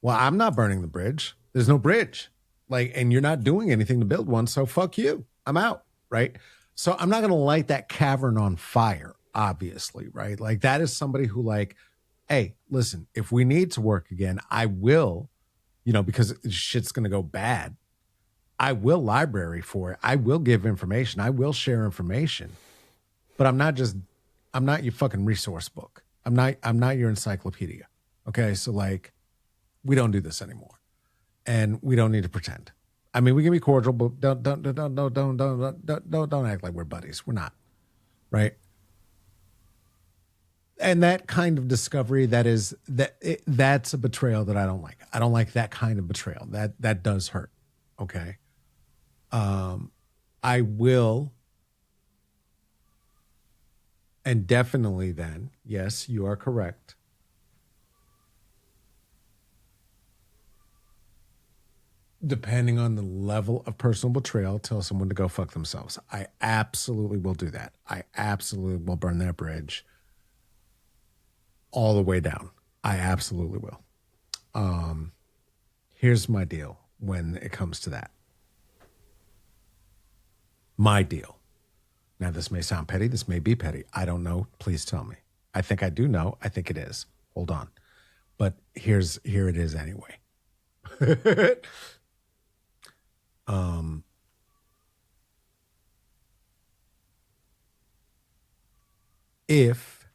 well, I'm not burning the bridge. There's no bridge. Like, and you're not doing anything to build one, so fuck you. I'm out, right? So I'm not going to light that cavern on fire, obviously, right? Like, that is somebody who, like, hey, listen, if we need to work again, I will, because shit's going to go bad. I will library for it. I will give information. I will share information. But I'm not your fucking resource book. I'm not your encyclopedia. Okay? So, like, we don't do this anymore. And we don't need to pretend. I mean, we can be cordial, but don't act like we're buddies. We're not, right? And that kind of discovery, that's a betrayal that I don't like. I don't like that kind of betrayal. That does hurt. Okay. I will, and definitely then, yes, you are correct. Depending on the level of personal betrayal, tell someone to go fuck themselves. I absolutely will do that. I absolutely will burn that bridge all the way down. I absolutely will. Here's my deal when it comes to that. My deal. Now, this may sound petty. This may be petty. I don't know. Please tell me. I think I do know. I think it is. Hold on. But here it is anyway. If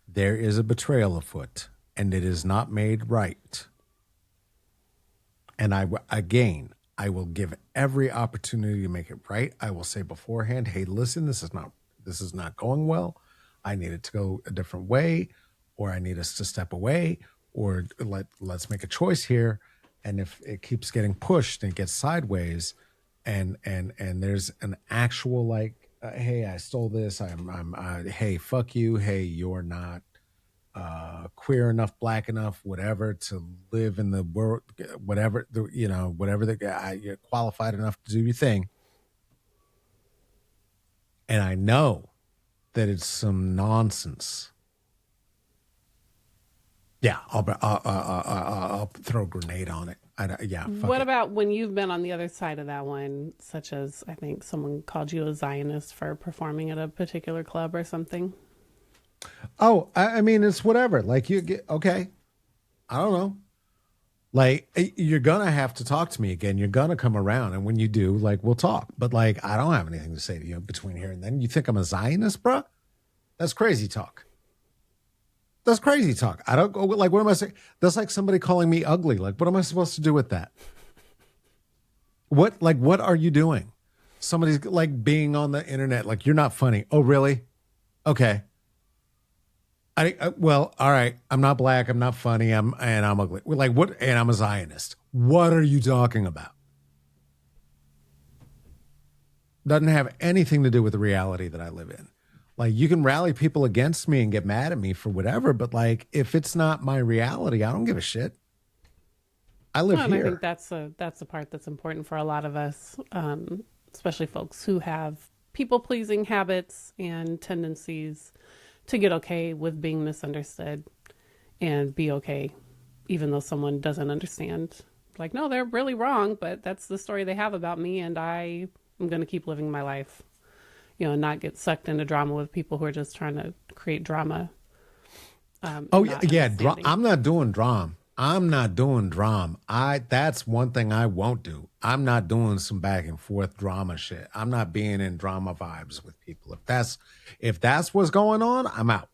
there is a betrayal afoot and it is not made right, and I will give every opportunity to make it right. I will say beforehand, hey, listen, this is not this is not going well. I need it to go a different way, or I need us to step away, or let's make a choice here. And if it keeps getting pushed and it gets sideways, and there's an actual like, hey, I stole this. Hey, fuck you. Hey, you're not queer enough, black enough, whatever, to live in the world, whatever whatever the guy, you're qualified enough to do your thing. And I know that it's some nonsense. Yeah, I'll throw a grenade on it. Yeah, fuck What it. about when you've been on the other side of that one, such as I think someone called you a Zionist for performing at a particular club or something? Oh, I mean, it's whatever. Like you get okay. I don't know. Like you're gonna have to talk to me again. You're gonna come around, and when you do, like we'll talk. But like I don't have anything to say to you between here and then. You think I'm a Zionist, bruh? That's crazy talk. That's crazy talk. I don't go like what am I saying? That's like somebody calling me ugly. Like what am I supposed to do with that? What are you doing? Somebody's like being on the internet like you're not funny. Oh really? Okay. Well, all right. I'm not black. I'm not funny. I'm ugly. Like what? And I'm a Zionist. What are you talking about? Doesn't have anything to do with the reality that I live in. Like you can rally people against me and get mad at me for whatever, but like if it's not my reality, I don't give a shit. I live Well, and I here. think that's the part that's important for a lot of us, especially folks who have people pleasing habits and tendencies to get okay with being misunderstood and be okay even though someone doesn't understand. Like, no, they're really wrong, but that's the story they have about me, and I am going to keep living my life, and not get sucked into drama with people who are just trying to create drama. Oh and yeah, not yeah. understanding. I'm not doing drama. I'm not doing drama. That's one thing I won't do. I'm not doing some back and forth drama shit. I'm not being in drama vibes with people. If that's what's going on, I'm out.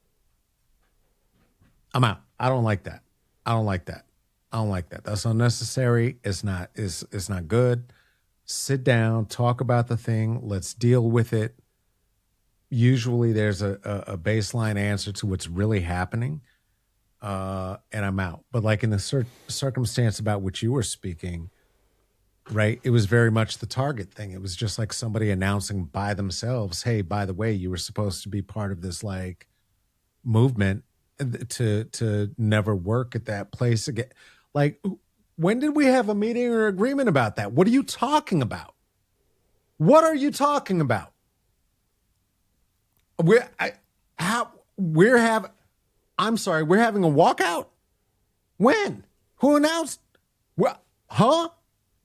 I'm out. I don't like that. I don't like that. I don't like that. That's unnecessary. It's not good. Sit down, talk about the thing. Let's deal with it. Usually there's a baseline answer to what's really happening. And I'm out. But like in the circumstance about which you were speaking, right? It was very much the Target thing. It was just like somebody announcing by themselves, "Hey, by the way, you were supposed to be part of this like movement to never work at that place again." Like, when did we have a meeting or agreement about that? What are you talking about? What are you talking about? We're I, how we're having. I'm sorry, we're having a walkout. When? Who announced? Well, huh?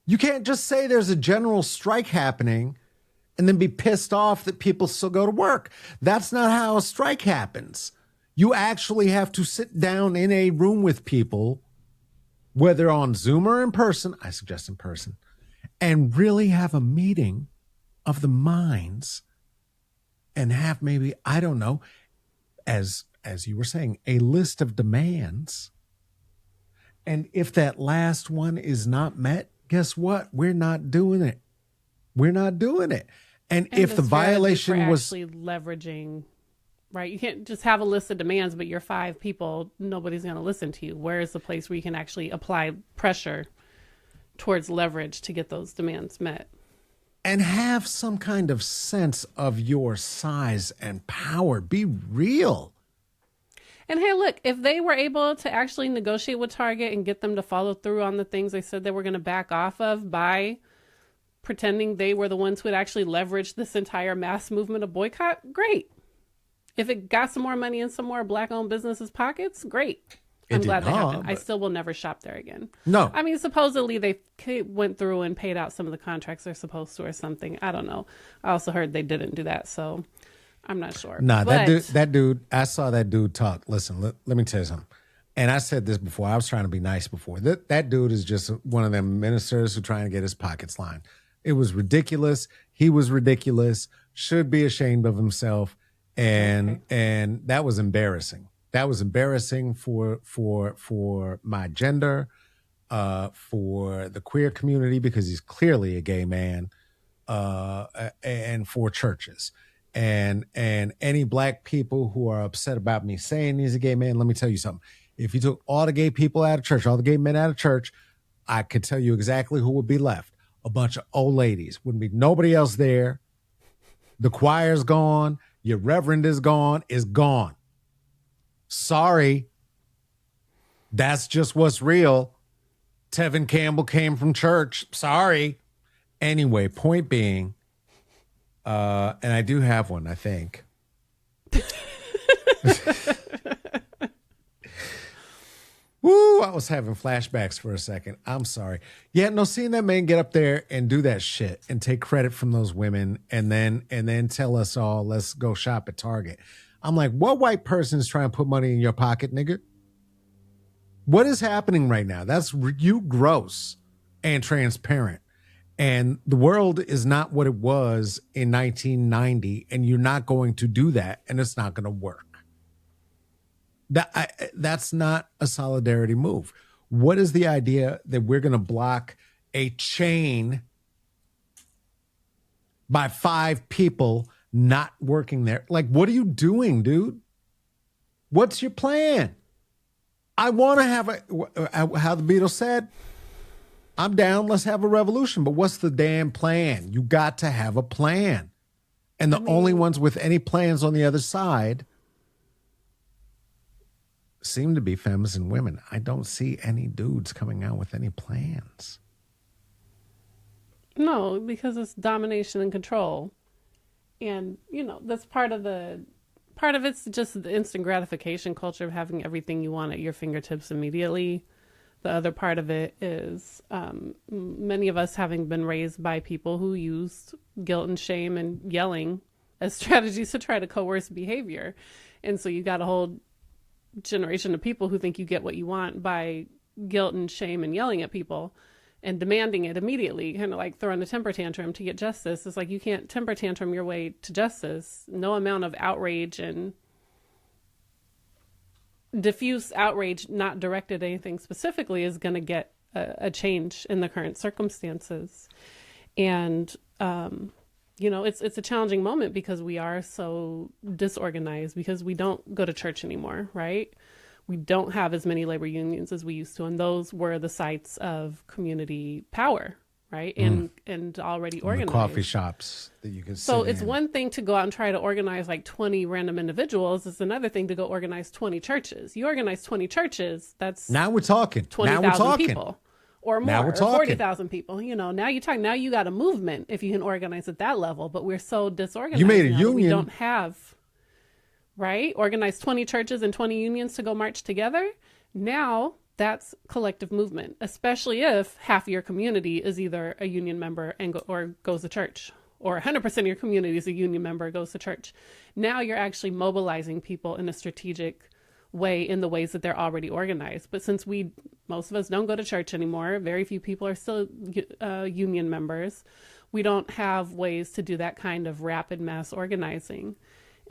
You can't just say there's a general strike happening and then be pissed off that people still go to work. That's not how a strike happens. You actually have to sit down in a room with people, whether on Zoom or in person, I suggest in person, and really have a meeting of the minds and have maybe, I don't know, as you were saying, a list of demands. And if that last one is not met, guess what? We're not doing it. We're not doing it. And And if a the strategy for violation was, actually leveraging, right? You can't just have a list of demands, but you're five people, nobody's going to listen to you. Where is the place where you can actually apply pressure towards leverage to get those demands met? and have some kind of sense of your size and power, be real. And hey, look, if they were able to actually negotiate with Target and get them to follow through on the things they said they were going to back off of by pretending they were the ones who had actually leveraged this entire mass movement of boycott, great. If it got some more money in some more black owned businesses' pockets, great. It I'm did glad that not, happened. I but still will never shop there again. no. I mean, supposedly they went through and paid out some of the contracts they're supposed to or something. I don't know. I also heard they didn't do that, so I'm not sure. Nah, But that dude, I saw that dude talk. Listen, let me tell you something. And I said this before. I was trying to be nice before. That dude is just one of them ministers who trying to get his pockets lined. It was ridiculous. He was ridiculous. Should be ashamed of himself. And okay. and that was embarrassing. That was embarrassing for my gender, for the queer community because he's clearly a gay man, and for churches. And any black people who are upset about me saying he's a gay man, let me tell you something. If you took all the gay people out of church, all the gay men out of church, I could tell you exactly who would be left. A bunch of old ladies. Wouldn't be nobody else there. The choir's gone. Your reverend is gone. Is gone. Sorry. That's just what's real. Tevin Campbell came from church. Sorry. Anyway, point being, and I do have one, I think. Woo, I was having flashbacks for a second. I'm sorry. Yeah, no, seeing that man get up there and do that shit and take credit from those women and then tell us all, let's go shop at Target. I'm like, what white person is trying to put money in your pocket, nigga? What is happening right now? That's you gross and transparent. And the world is not what it was in 1990, and you're not going to do that, and it's not going to work. That's not a solidarity move. What is the idea that we're going to block a chain by 5 people not working there? Like, what are you doing, dude? What's your plan? I want to have how the Beatles said, I'm down, let's have a revolution. But what's the damn plan? You got to have a plan. And the only ones with any plans on the other side seem to be femmes and women. I don't see any dudes coming out with any plans. No, because it's domination and control. And, that's part of it's just the instant gratification culture of having everything you want at your fingertips immediately. The other part of it is many of us having been raised by people who used guilt and shame and yelling as strategies to try to coerce behavior. And so you got a whole generation of people who think you get what you want by guilt and shame and yelling at people and demanding it immediately, kind of like throwing a temper tantrum to get justice. It's like you can't temper tantrum your way to justice. No amount of outrage and diffuse outrage not directed at anything specifically is going to get a change in the current circumstances. And it's a challenging moment because we are so disorganized, because we don't go to church anymore, right? We don't have as many labor unions as we used to, and those were the sites of community power, right? And already organized. The coffee shops that you can see. So it's one thing to go out and try to organize like 20 random individuals. It's another thing to go organize 20 churches. You organize 20 churches, that's now we're talking. 20,000 people or more, now we're talking. Or 40,000 people. Now you talk. Now you got a movement if you can organize at that level. But we're so disorganized. You made a now union. We don't have, right? Organize 20 churches and 20 unions to go march together. Now that's collective movement, especially if half of your community is either a union member or goes to church, or 100% of your community is a union member or goes to church. Now you're actually mobilizing people in a strategic way in the ways that they're already organized. But since most of us don't go to church anymore, very few people are still union members, we don't have ways to do that kind of rapid mass organizing.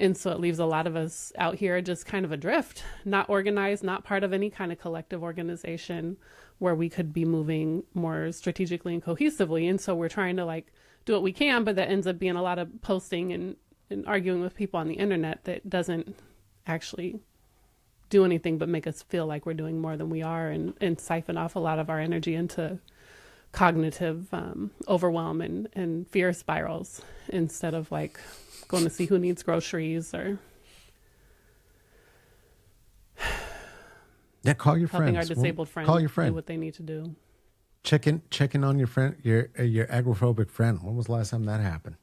And so it leaves a lot of us out here just kind of adrift, not organized, not part of any kind of collective organization where we could be moving more strategically and cohesively. And so we're trying to do what we can, but that ends up being a lot of posting and arguing with people on the internet that doesn't actually do anything but make us feel like we're doing more than we are, and siphon off a lot of our energy into cognitive overwhelm and fear spirals instead of going to see who needs groceries or call your helping friends. our disabled friends call your friend. do what they need to do. Checking on your friend, your agoraphobic friend. When was the last time that happened?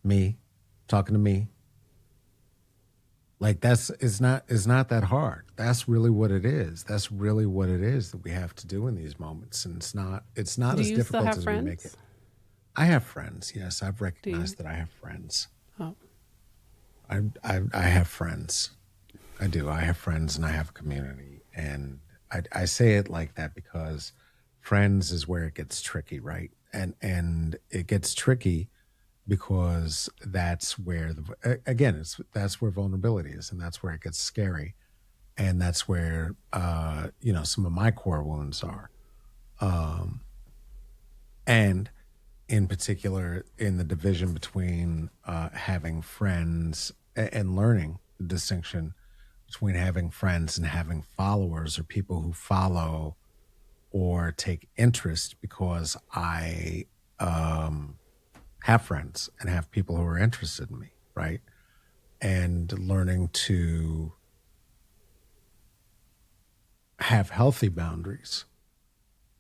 Me talking to me. It's not that hard. That's really what it is. That's really what it is that we have to do in these moments. And it's not Do as you difficult still have as friends? we make it. I have friends. Yes, I've recognized that I have friends. Oh, I have friends. I do. I have friends and I have a community. And I say it like that because friends is where it gets tricky, right? And it gets tricky because that's where that's where vulnerability is, and that's where it gets scary, and that's where some of my core wounds are, and in particular in the division between having friends and learning the distinction between having friends and having followers, or people who follow or take interest because I have friends and have people who are interested in me, right? And learning to have healthy boundaries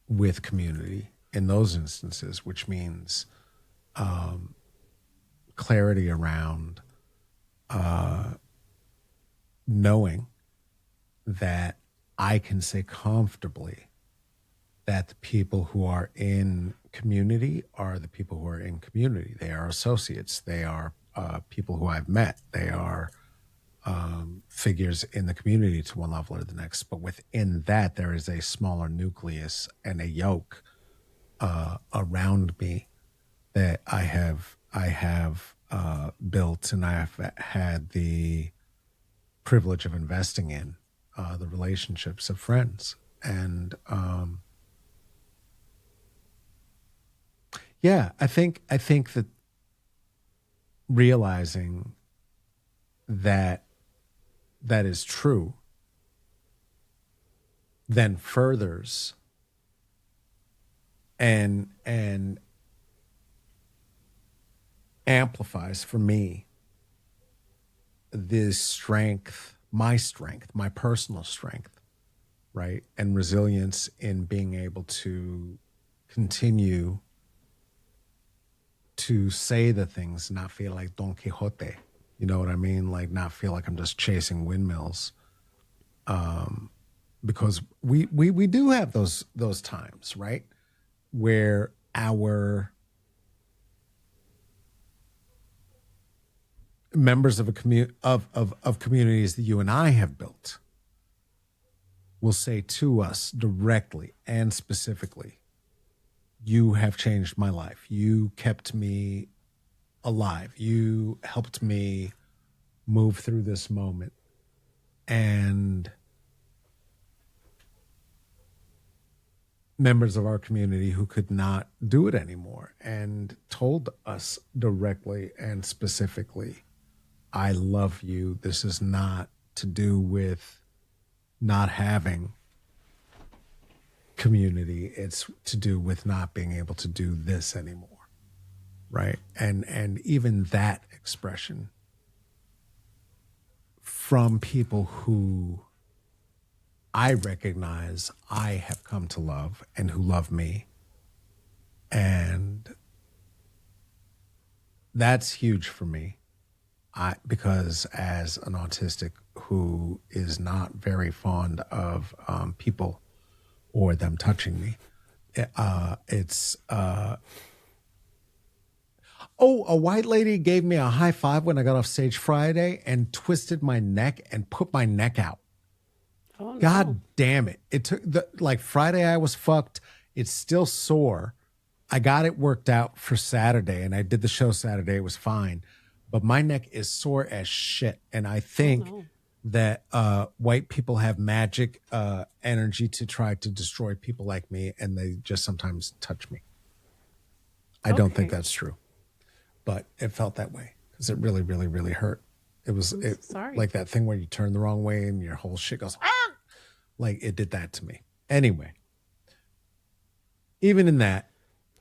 with community in those instances, which means clarity around knowing that I can say comfortably that the people who are in community are the people who are in community. They are associates. They are people who I've met. They are figures in the community to one level or the next. But within that, there is a smaller nucleus and a yoke around me that I have built, and I have had the privilege of investing in the relationships of friends. And yeah, I think that realizing that that is true then furthers and amplifies for me this strength, my personal strength, right? And resilience in being able to continue to say the things, not feel like Don Quixote. You know what I mean? Like not feel like I'm just chasing windmills. Because we do have those times, right? Where our members of of communities that you and I have built will say to us directly and specifically, you have changed my life. You kept me alive. You helped me move through this moment. And members of our community who could not do it anymore and told us directly and specifically, I love you. This is not to do with not having community. It's to do with not being able to do this anymore. Right. And even that expression from people who I recognize I have come to love and who love me. And that's huge for me. Because as an autistic who is not very fond of people or them touching me, it's a white lady gave me a high five when I got off stage Friday and twisted my neck and put my neck out. Oh, no. God damn it. It took Friday I was fucked. It's still sore. I got it worked out for Saturday and I did the show Saturday. It was fine. But my neck is sore as shit. And I think that white people have magic energy to try to destroy people like me, and they just sometimes touch me. I don't think that's true. But it felt that way because it really, really, really hurt. It was like that thing where you turn the wrong way and your whole shit goes, ah! Like it did that to me. Anyway, even in that.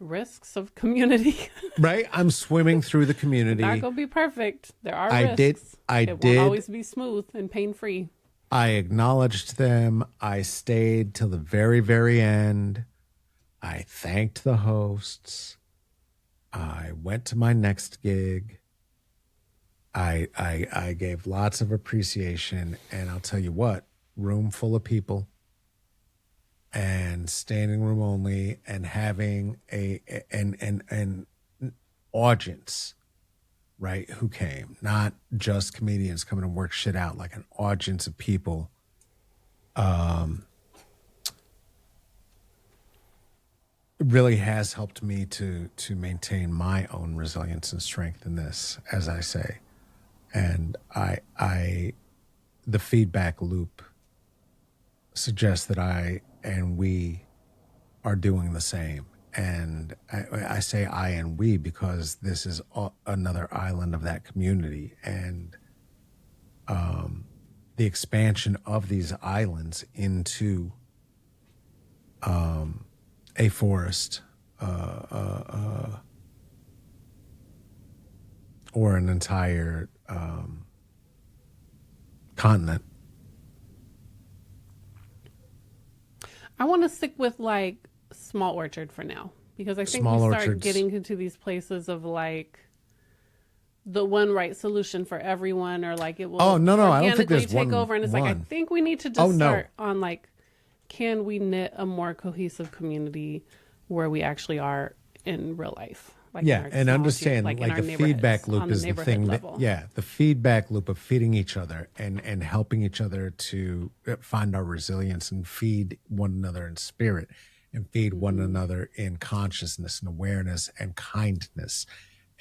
Risks of community. Right? I'm swimming through the community. Not going to be perfect. There are risks. It won't always be smooth and pain-free. I acknowledged them. I stayed till the very, very end. I thanked the hosts. I went to my next gig. I gave lots of appreciation, and I'll tell you what, room full of people and standing room only and having an audience, right, who came, not just comedians coming to work shit out, like an audience of people. It really has helped me to maintain my own resilience and strength in this, as I say. And the feedback loop suggests that I and we are doing the same. and I say I and we because this is another island of that community, and the expansion of these islands into a forest or an entire continent. I want to stick with like small orchard for now because I think Small we start orchards. getting into these places of like the one right solution for everyone, or like it will Oh, no, I don't think organically there's take one. over. And it's like, I one. think we need to just Oh, no. start on like, can we knit a more cohesive community where we actually are in real life? Like in Yeah, our and small understand like in like our the neighborhoods, feedback loop on the is the neighborhood thing that, level. yeah, the feedback loop of feeding each other and helping each other to find our resilience and feed one another in spirit and feed one another in consciousness and awareness and kindness,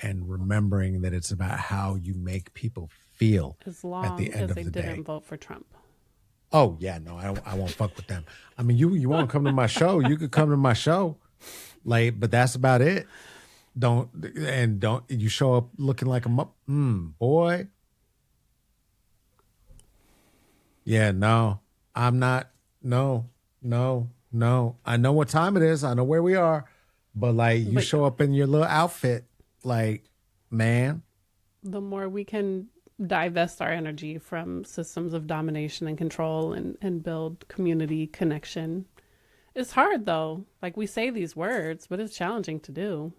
and remembering that it's about how you make people feel As at long the end as of they the didn't day. vote for Trump. Oh yeah, no, I won't fuck with them. I mean, you want to come to my show, you could come to my show, like, but that's about it. Don't you show up looking like a boy. Yeah, no, I'm not. No, no, no. I know what time it is. I know where we are, but like you But show up in your little outfit, like, man. the more we can divest our energy from systems of domination and control and build community connection. It's hard though. Like we say these words, but it's challenging to do.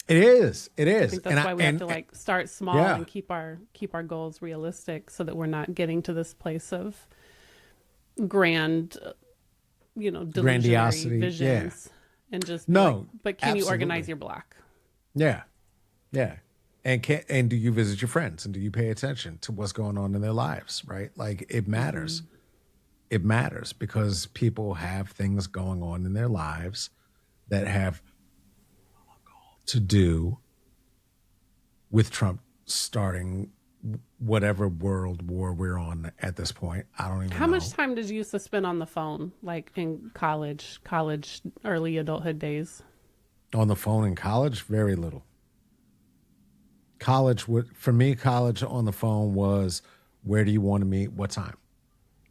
It is. It I is. think that's why we have to like start small Yeah. and keep our goals realistic so that we're not getting to this place of grand, delusionary Grandiosity, visions and just be No, like, but can you absolutely. organize your block? Yeah, yeah. And do you visit your friends and do you pay attention to what's going on in their lives? Right, like it matters. It matters because people have things going on in their lives that have to do with Trump starting whatever world war we're on at this point. I don't even How know. much time did you used to spend on the phone, like in college, early adulthood days? On the phone in college? Very little. College for me, college on the phone was, where do you want to meet? What time?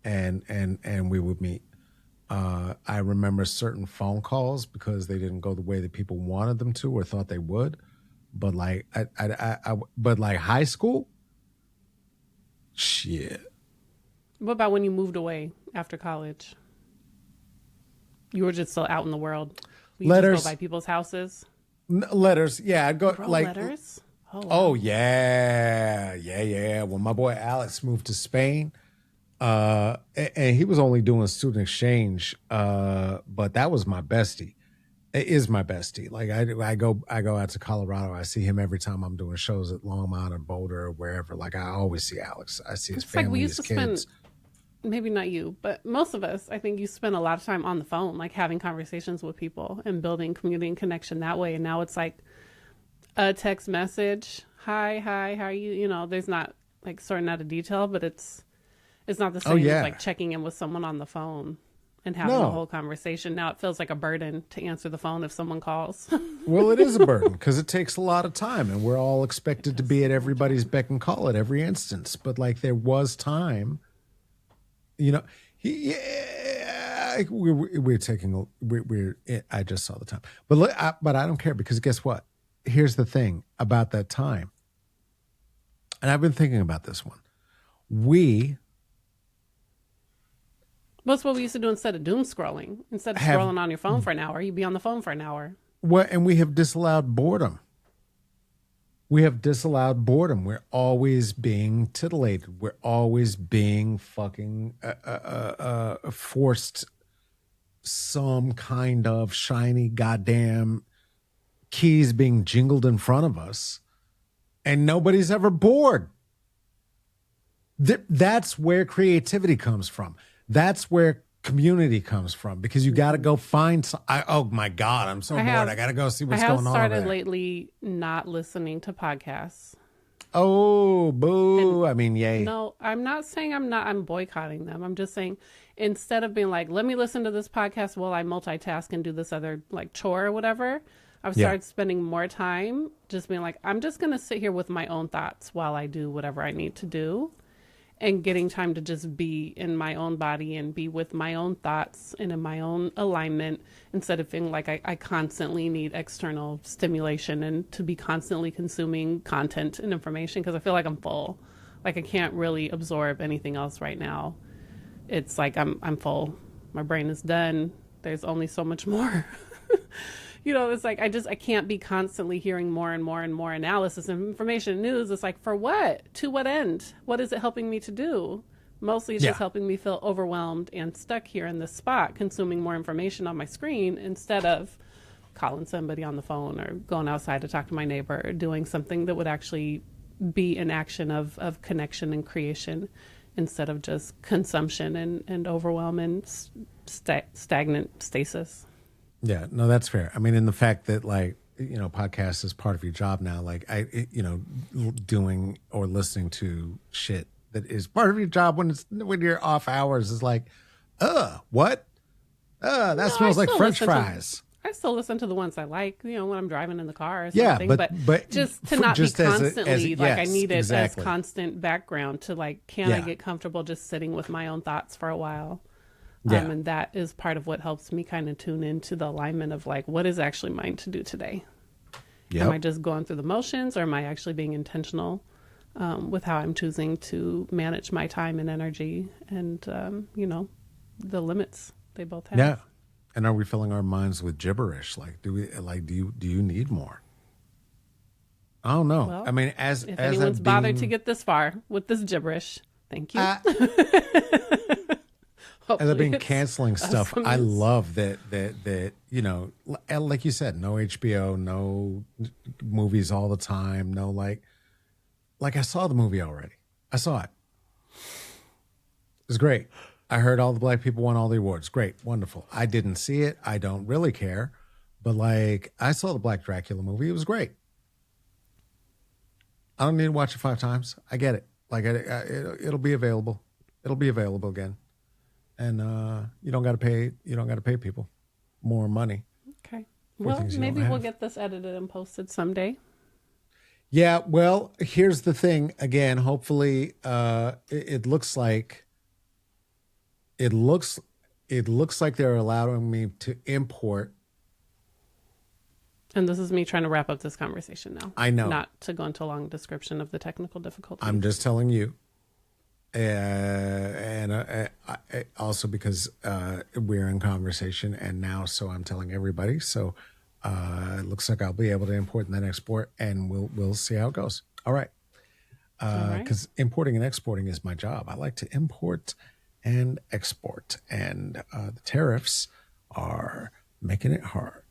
And we would meet. I remember certain phone calls because they didn't go the way that people wanted them to or thought they would. But like, but like high school, shit. What about when you moved away after college? You were just still out in the world. You Letters. just go by people's houses. Letters. Yeah, I'd go Wrote like. letters. Oh, wow. Oh yeah. When my boy Alex moved to Spain, and he was only doing student exchange, but that was my bestie. It is my bestie. Like I go out to Colorado. I see him every time I'm doing shows at Longmont or Boulder or wherever. Like I always see Alex. I see his It's like family, we his used to kids. spend, maybe not you, but most of us, I think you spend a lot of time on the phone, like having conversations with people and building community and connection that way. And now it's like a text message. Hi, how are you? There's not like sorting out a detail, but it's not the same yeah. as like checking in with someone on the phone and having No. a whole conversation. Now it feels like a burden to answer the phone if someone calls. Well, it is a burden because it takes a lot of time, and we're all expected to be at everybody's beck and call at every instance. But like, there was time, we're taking we're I just saw the time, but I don't care because guess what? Here's the thing about that time, and I've been thinking about this one. That's what we used to do instead of doom scrolling. Instead of scrolling on your phone for an hour, you'd be on the phone for an hour. And we have disallowed boredom. We're always being titillated. We're always being fucking forced some kind of shiny goddamn keys being jingled in front of us, and nobody's ever bored. That's where creativity comes from. That's where community comes from, because you got to go find oh my God, I'm so bored. I got to go see what's going on. I have over started there. lately not listening to podcasts. Oh, And boo. I mean, yay. no, I'm not saying I'm boycotting them. I'm just saying instead of being like, let me listen to this podcast while I multitask and do this other like chore or whatever, I've Yeah. started spending more time just being like, I'm just going to sit here with my own thoughts while I do whatever I need to do, and getting time to just be in my own body and be with my own thoughts and in my own alignment, instead of feeling like I constantly need external stimulation and to be constantly consuming content and information, because I feel like I'm full. Like I can't really absorb anything else right now. It's like I'm full. My brain is done. There's only so much more. It's like I can't be constantly hearing more and more and more analysis and information and news. It's like, for what? To what end? What is it helping me to do? Mostly it's Yeah. just helping me feel overwhelmed and stuck here in this spot, consuming more information on my screen instead of calling somebody on the phone or going outside to talk to my neighbor or doing something that would actually be an action of connection and creation, instead of just consumption and overwhelm and stagnant stasis. Yeah, no, that's fair. I mean, in the fact that like, podcast is part of your job now, like doing or listening to shit that is part of your job when you're off hours is like, what? That No, smells like French fries. I still listen to the ones I like, when I'm driving in the car or Yeah, something. but just to for- not just be as a- constantly as- like I yes, need it exactly. as constant background to like, can I Yeah. get comfortable just sitting with my own thoughts for a while? Yeah. And that is part of what helps me kind of tune into the alignment of like, what is actually mine to do today? Am I Yep. just going through the motions, or am I actually being intentional with how I'm choosing to manage my time and energy and, the limits they both have? Yeah. And are we filling our minds with gibberish? Like, do you need more? I don't know. Well, I mean, as if as anyone's I've bothered to been- get this far with this gibberish, thank you. as I've Hopefully been it's canceling of stuff, some I use. love that like you said, no HBO, no movies all the time, no like I saw the movie already. I saw it. It was great. I heard all the black people won all the awards. Great, wonderful. I didn't see it. I don't really care, but like I saw the Black Dracula movie. It was great. I don't need to watch it 5 times. I get it. Like it'll be available. It'll be available again. And you don't got to pay. You don't got to pay people more money. Okay. For Well, things you maybe don't we'll have. get this edited and posted someday. Yeah. Well, here's the thing. Again, hopefully, it looks like it looks like they're allowing me to import. And this is me trying to wrap up this conversation now. I know. Not to go into a long description of the technical difficulties. I'm just telling you. And also because we're in conversation and now, so I'm telling everybody. So it looks like I'll be able to import and then export, and we'll see how it goes. All right. All right. Because importing and exporting is my job. I like to import and export, and the tariffs are making it hard.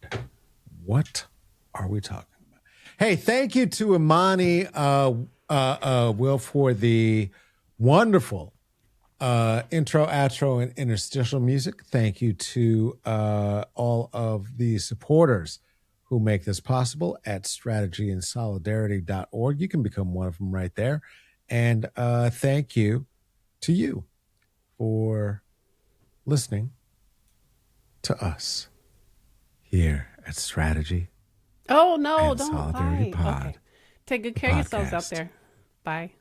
What are we talking about? Hey, thank you to Imani Will for the wonderful intro, outro, and interstitial music. Thank you to all of the supporters who make this possible at strategyandSolidarity.org. You can become one of them right there. And thank you to you for listening to us here at Strategy Oh, no, and don't. Solidarity Bye. Pod. Okay. Take good the care of yourselves out podcast. there. Bye.